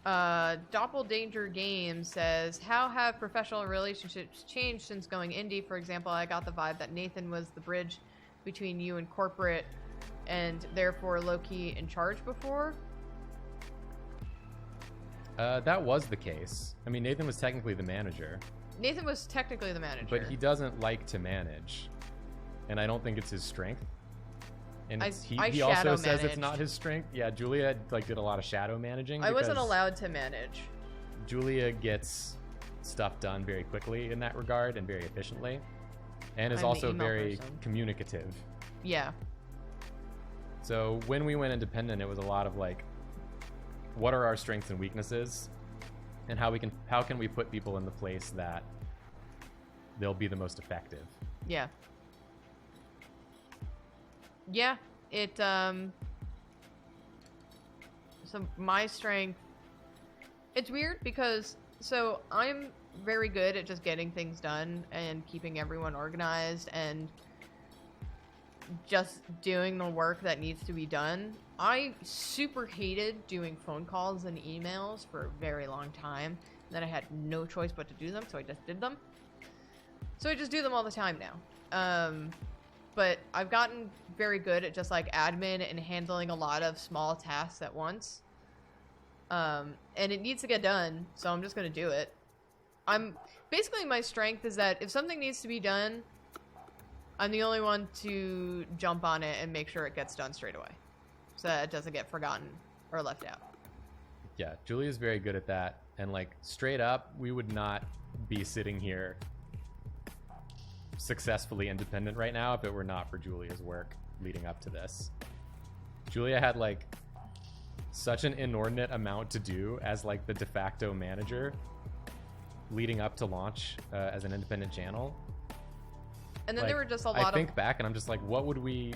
Doppeldanger Games says, how have professional relationships changed since going indie? For example, I got the vibe that Nathan was the bridge between you and corporate and therefore low-key in charge before. That was the case. I mean, Nathan was technically the manager, Nathan was technically the manager. but he doesn't like to manage. And I don't think it's his strength. And I he also shadow says it's managed. not his strength. Yeah, Julia like did a lot of shadow managing. I wasn't because allowed to manage. Julia gets stuff done very quickly in that regard and very efficiently, and is I'm the also email very person. communicative. Yeah. So when we went independent, it was a lot of like, what are our strengths and weaknesses, and how can we put people in the place that they'll be the most effective. Yeah. Yeah, so my strength, it's weird because, so I'm very good at just getting things done and keeping everyone organized and just doing the work that needs to be done. I super hated doing phone calls and emails for a very long time. Then I had no choice but to do them, so I just did them. So I just do them all the time now. But I've gotten very good at just like admin and handling a lot of small tasks at once. And it needs to get done, so I'm just gonna do it. Basically my strength is that if something needs to be done, I'm the only one to jump on it and make sure it gets done straight away, so that it doesn't get forgotten or left out. Yeah, Julia's very good at that. And like straight up, we would not be sitting here successfully independent right now if it were not for Julia's work leading up to this. Julia had like such an inordinate amount to do as like the de facto manager leading up to launch as an independent channel. And then Like, there were just a lot I of think back and I'm just like, what would we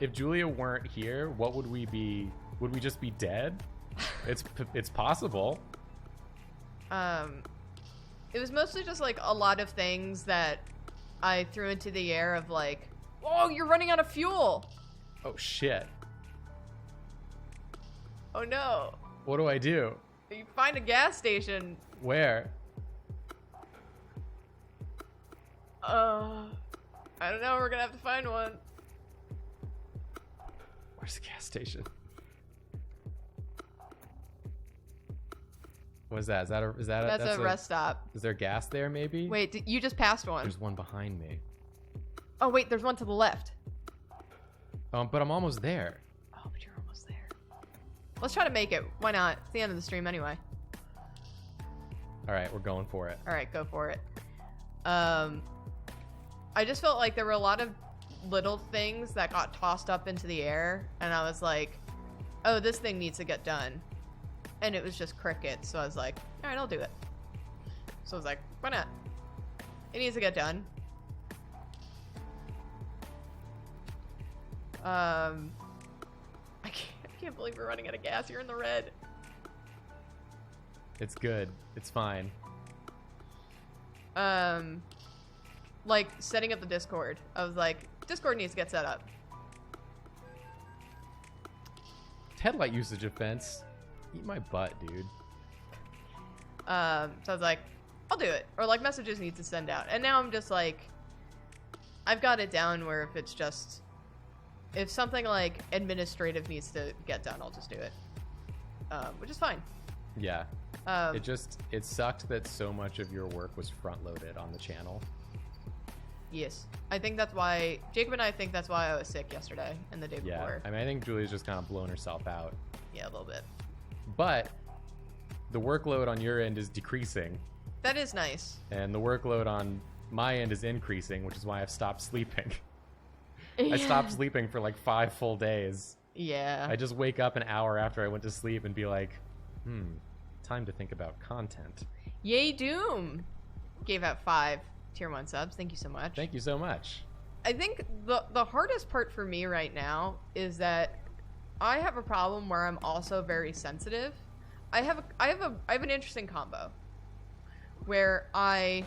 if Julia weren't here, what would we be? Would we just be dead? It's possible. It was mostly just like a lot of things that I threw into the air of like, oh, you're running out of fuel. Oh shit. Oh no. What do I do? You find a gas station. Where? I don't know. We're gonna have to find one. Where's the gas station? What is that? That's a rest stop. Is there gas there maybe? Wait, you just passed one. There's one behind me. Oh wait, there's one to the left. But I'm almost there. Oh, but you're almost there. Let's try to make it. Why not? It's the end of the stream anyway. All right, we're going for it. All right, go for it. I just felt like there were a lot of little things that got tossed up into the air, and I was like, oh, this thing needs to get done. And it was just crickets, so I was like, all right, I'll do it. So I was like, why not? It needs to get done. I can't believe we're running out of gas. You're in the red. It's good. It's fine. Like setting up the Discord. I was like, Discord needs to get set up. Headlight usage offense. Eat my butt, dude. So I was like, I'll do it. Or like messages need to send out. And now I'm just like, I've got it down where if it's just, if something like administrative needs to get done, I'll just do it. Which is fine. Yeah. It sucked that so much of your work was front loaded on the channel. Yes. I think that's why, Jacob and I think that's why I was sick yesterday and the day Yeah. before. I mean, I think Julia's just kind of blown herself out. Yeah, a little bit. But the workload on your end is decreasing, That is nice. and the workload on my end is increasing, which is why I've stopped sleeping. I stopped sleeping for like 5 full days. Yeah. I just wake up an hour after I went to sleep and be like, time to think about content. Yay, Doom! Gave out 5. Tier 1 subs. Thank you so much. Thank you so much. I think the hardest part for me right now is that I have a problem where I'm also very sensitive. I have an interesting combo where I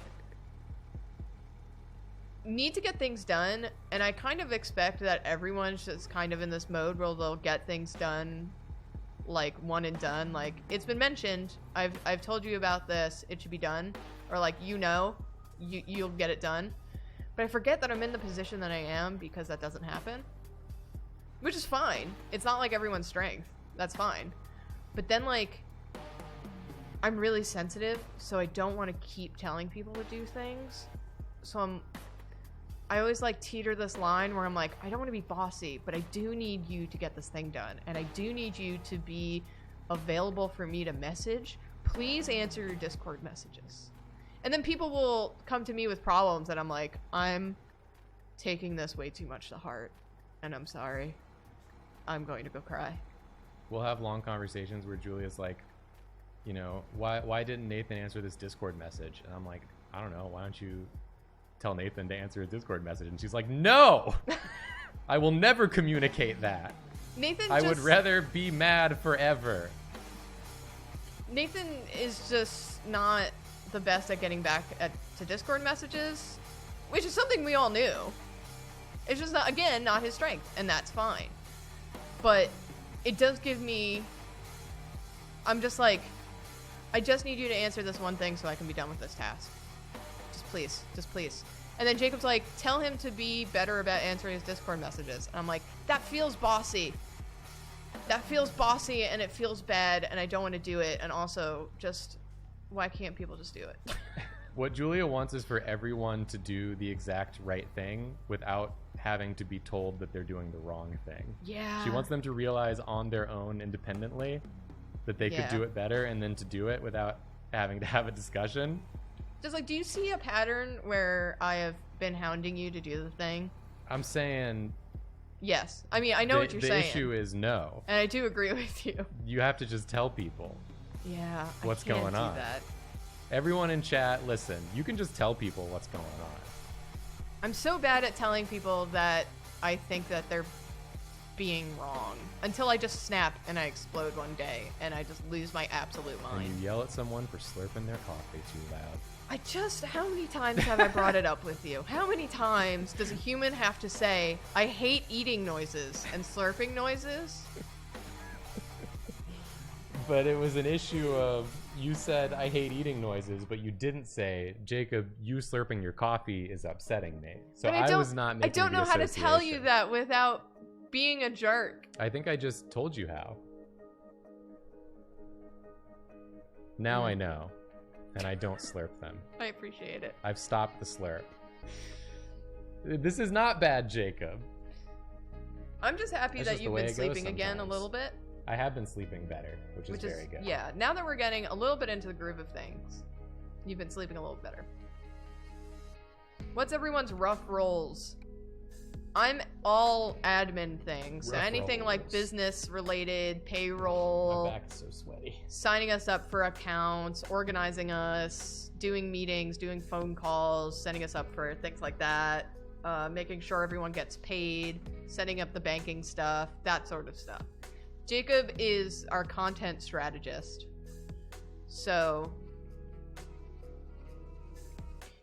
need to get things done, and I kind of expect that everyone's just kind of in this mode where they'll get things done like one and done. Like, it's been mentioned, I've told you about this, it should be done, or like, you'll get it done. But I forget that I'm in the position that I am because that doesn't happen, which is fine. It's not like everyone's strength. That's fine. But then, like, I'm really sensitive, so I don't want to keep telling people to do things. So I always like teeter this line where I'm like, I don't want to be bossy, but I do need you to get this thing done, and I do need you to be available for me to message. Please answer your Discord messages. And then people will come to me with problems, and I'm like, I'm taking this way too much to heart, and I'm sorry. I'm going to go cry. We'll have long conversations where Julia's like, you know, why didn't Nathan answer this Discord message? And I'm like, I don't know. Why don't you tell Nathan to answer his Discord message? And she's like, no! I will never communicate that. I would rather be mad forever. Nathan is just not the best at getting back to Discord messages, which is something we all knew. It's just not, again, not his strength, and that's fine. But it does give me, I'm just like, I just need you to answer this one thing so I can be done with this task. Just please. And then Jacob's like, tell him to be better about answering his Discord messages. And I'm like, that feels bossy. That feels bossy, and it feels bad, and I don't want to do it. And also, just, why can't people just do it? What Julia wants is for everyone to do the exact right thing without having to be told that they're doing the wrong thing. Yeah. She wants them to realize on their own independently that they could do it better, and then to do it without having to have a discussion. Just like, do you see a pattern where I have been hounding you to do the thing? I'm saying... Yes. I mean, I know what you're saying. The issue is no. And I do agree with you. You have to just tell people. Yeah. What's I can't going do on. That. Everyone in chat, listen, you can just tell people what's going on. I'm so bad at telling people that I think that they're being wrong until I just snap and I explode one day and I just lose my absolute mind. And you yell at someone for slurping their coffee too loud. How many times have I brought it up with you? How many times does a human have to say, I hate eating noises and slurping noises? But it was an issue of, you said, I hate eating noises, but you didn't say, Jacob, you slurping your coffee is upsetting me. So I was not making I don't know how to tell you that without being a jerk. I think I just told you how. Now I know. And I don't slurp them. I appreciate it. I've stopped the slurp. This is not bad, Jacob. I'm just happy That's that just you've the way been it goes sleeping again a sometimes. little bit. I have been sleeping better, which is very good. Yeah, now that we're getting a little bit into the groove of things, you've been sleeping a little better. What's everyone's rough rolls? I'm all admin things. So Rough anything rolls. like business related, payroll, My back's so sweaty. signing us up for accounts, organizing us, doing meetings, doing phone calls, setting us up for things like that, making sure everyone gets paid, setting up the banking stuff, that sort of stuff. Jacob is our content strategist. So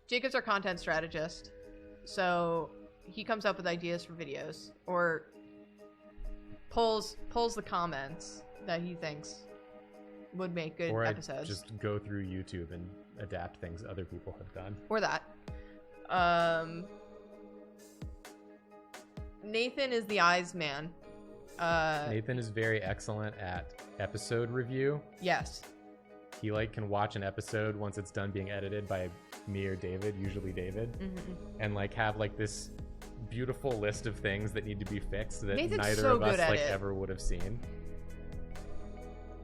Jacob's our content strategist. So he comes up with ideas for videos or pulls the comments that he thinks would make good or episodes. I just go through YouTube and adapt things other people have done. Or that. Nathan is the eyes man. Nathan is very excellent at episode review. Yes. He can watch an episode once it's done being edited by me or David, usually David, and have this beautiful list of things that need to be fixed that Nathan's neither so of us good at it. ever would have seen.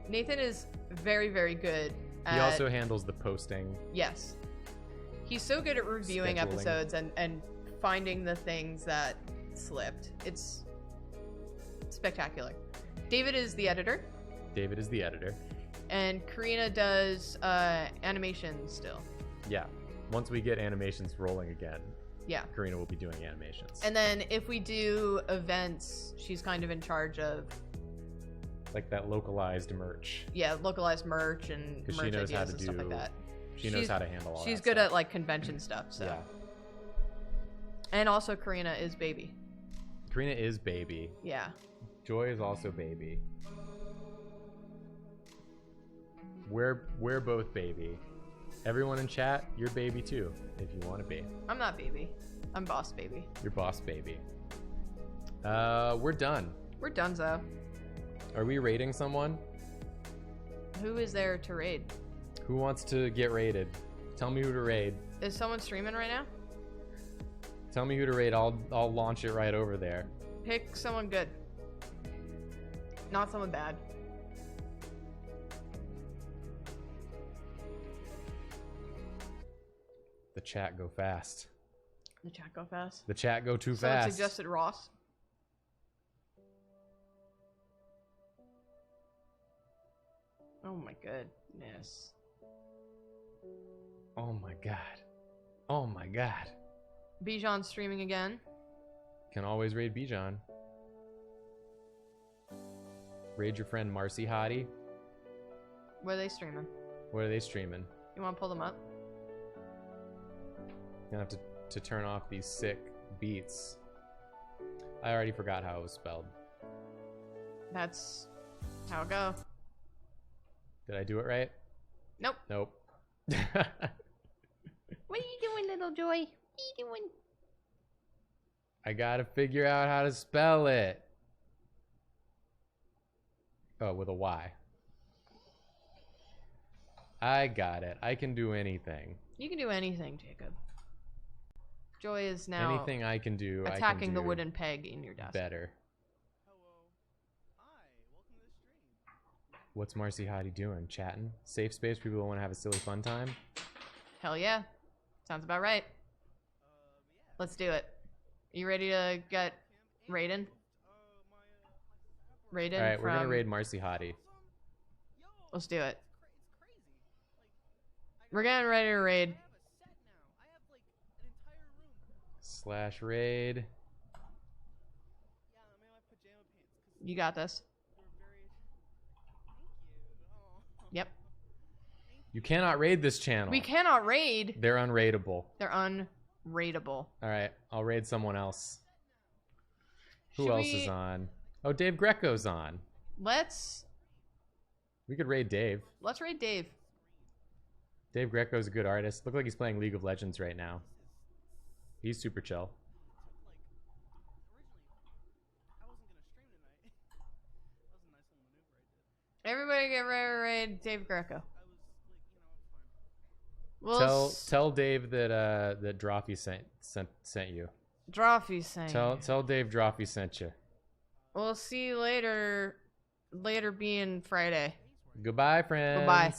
Nathan is very, very good at... He also handles the posting. Yes. He's so good at reviewing Scheduling. episodes and finding the things that slipped. It's spectacular. David is the editor. David is the editor. And Karina does animation still. Yeah. Once we get animations rolling again, Yeah. Karina will be doing animations. And then if we do events, she's kind of in charge of, Like that localized merch. yeah, localized merch and 'Cause merch she knows ideas how to and stuff like do- that. She knows how to handle all She's that good stuff. at like convention stuff, so. Yeah. And also Karina is baby. Karina is baby. Yeah. Joy is also baby. We're both baby. Everyone in chat, you're baby too, if you want to be. I'm not baby. I'm boss baby. You're boss baby. We're done. We're donezo. Are we raiding someone? Who is there to raid? Who wants to get raided? Tell me who to raid. Is someone streaming right now? Tell me who to raid. I'll launch it right over there. Pick someone good. Not someone bad. The chat go fast. The chat go fast. The chat go too Someone fast. suggested Ross. Oh my goodness. Oh my god. Oh my god. Bijan streaming again. Can always raid Bijan. Raid your friend Marcy Hottie. Where are they streaming? What are they streaming? You want to pull them up? Gonna have to turn off these sick beats. I already forgot how it was spelled. That's how it go. Did I do it right? Nope. Nope. What are you doing, little Joy? What are you doing? I gotta figure out how to spell it. Oh, with a Y. I got it. I can do anything. You can do anything, Jacob. Joy is now Anything I can do, I can attacking the do wooden peg in your desk. better. Hello. Hi. Welcome to the stream. What's Marcy Hottie doing? Chatting? Safe space, people want to have a silly fun time? Hell yeah. Sounds about right. Yeah. Let's do it. You ready to get Raiden? Raiden Alright, from... we're gonna raid Marcy Hottie. Let's do it. It's crazy. We're getting ready to raid. I have a set now. I have like an entire room. /raid. Yeah, I'm in my pajama pants because You got this. we're very. Thank you. Oh. Yep. You cannot raid this channel. We cannot raid. They're unraidable. They're unraidable. Alright, I'll raid someone else. Who Should else we- is on? Oh, Dave Greco's on. Let's We could raid Dave. raid Dave. Dave Greco's a good artist. Look like he's playing League of Legends right now. He's super chill. Originally, I wasn't gonna stream tonight. That was a nice little maneuver I did. Everybody get ready to raid Dave Greco. I was like, We'll Tell Dave that that Drawfee sent you. Drawfee saying. Tell Dave Drawfee sent you. We'll see you later. Later being Friday. Goodbye, friends. Goodbye.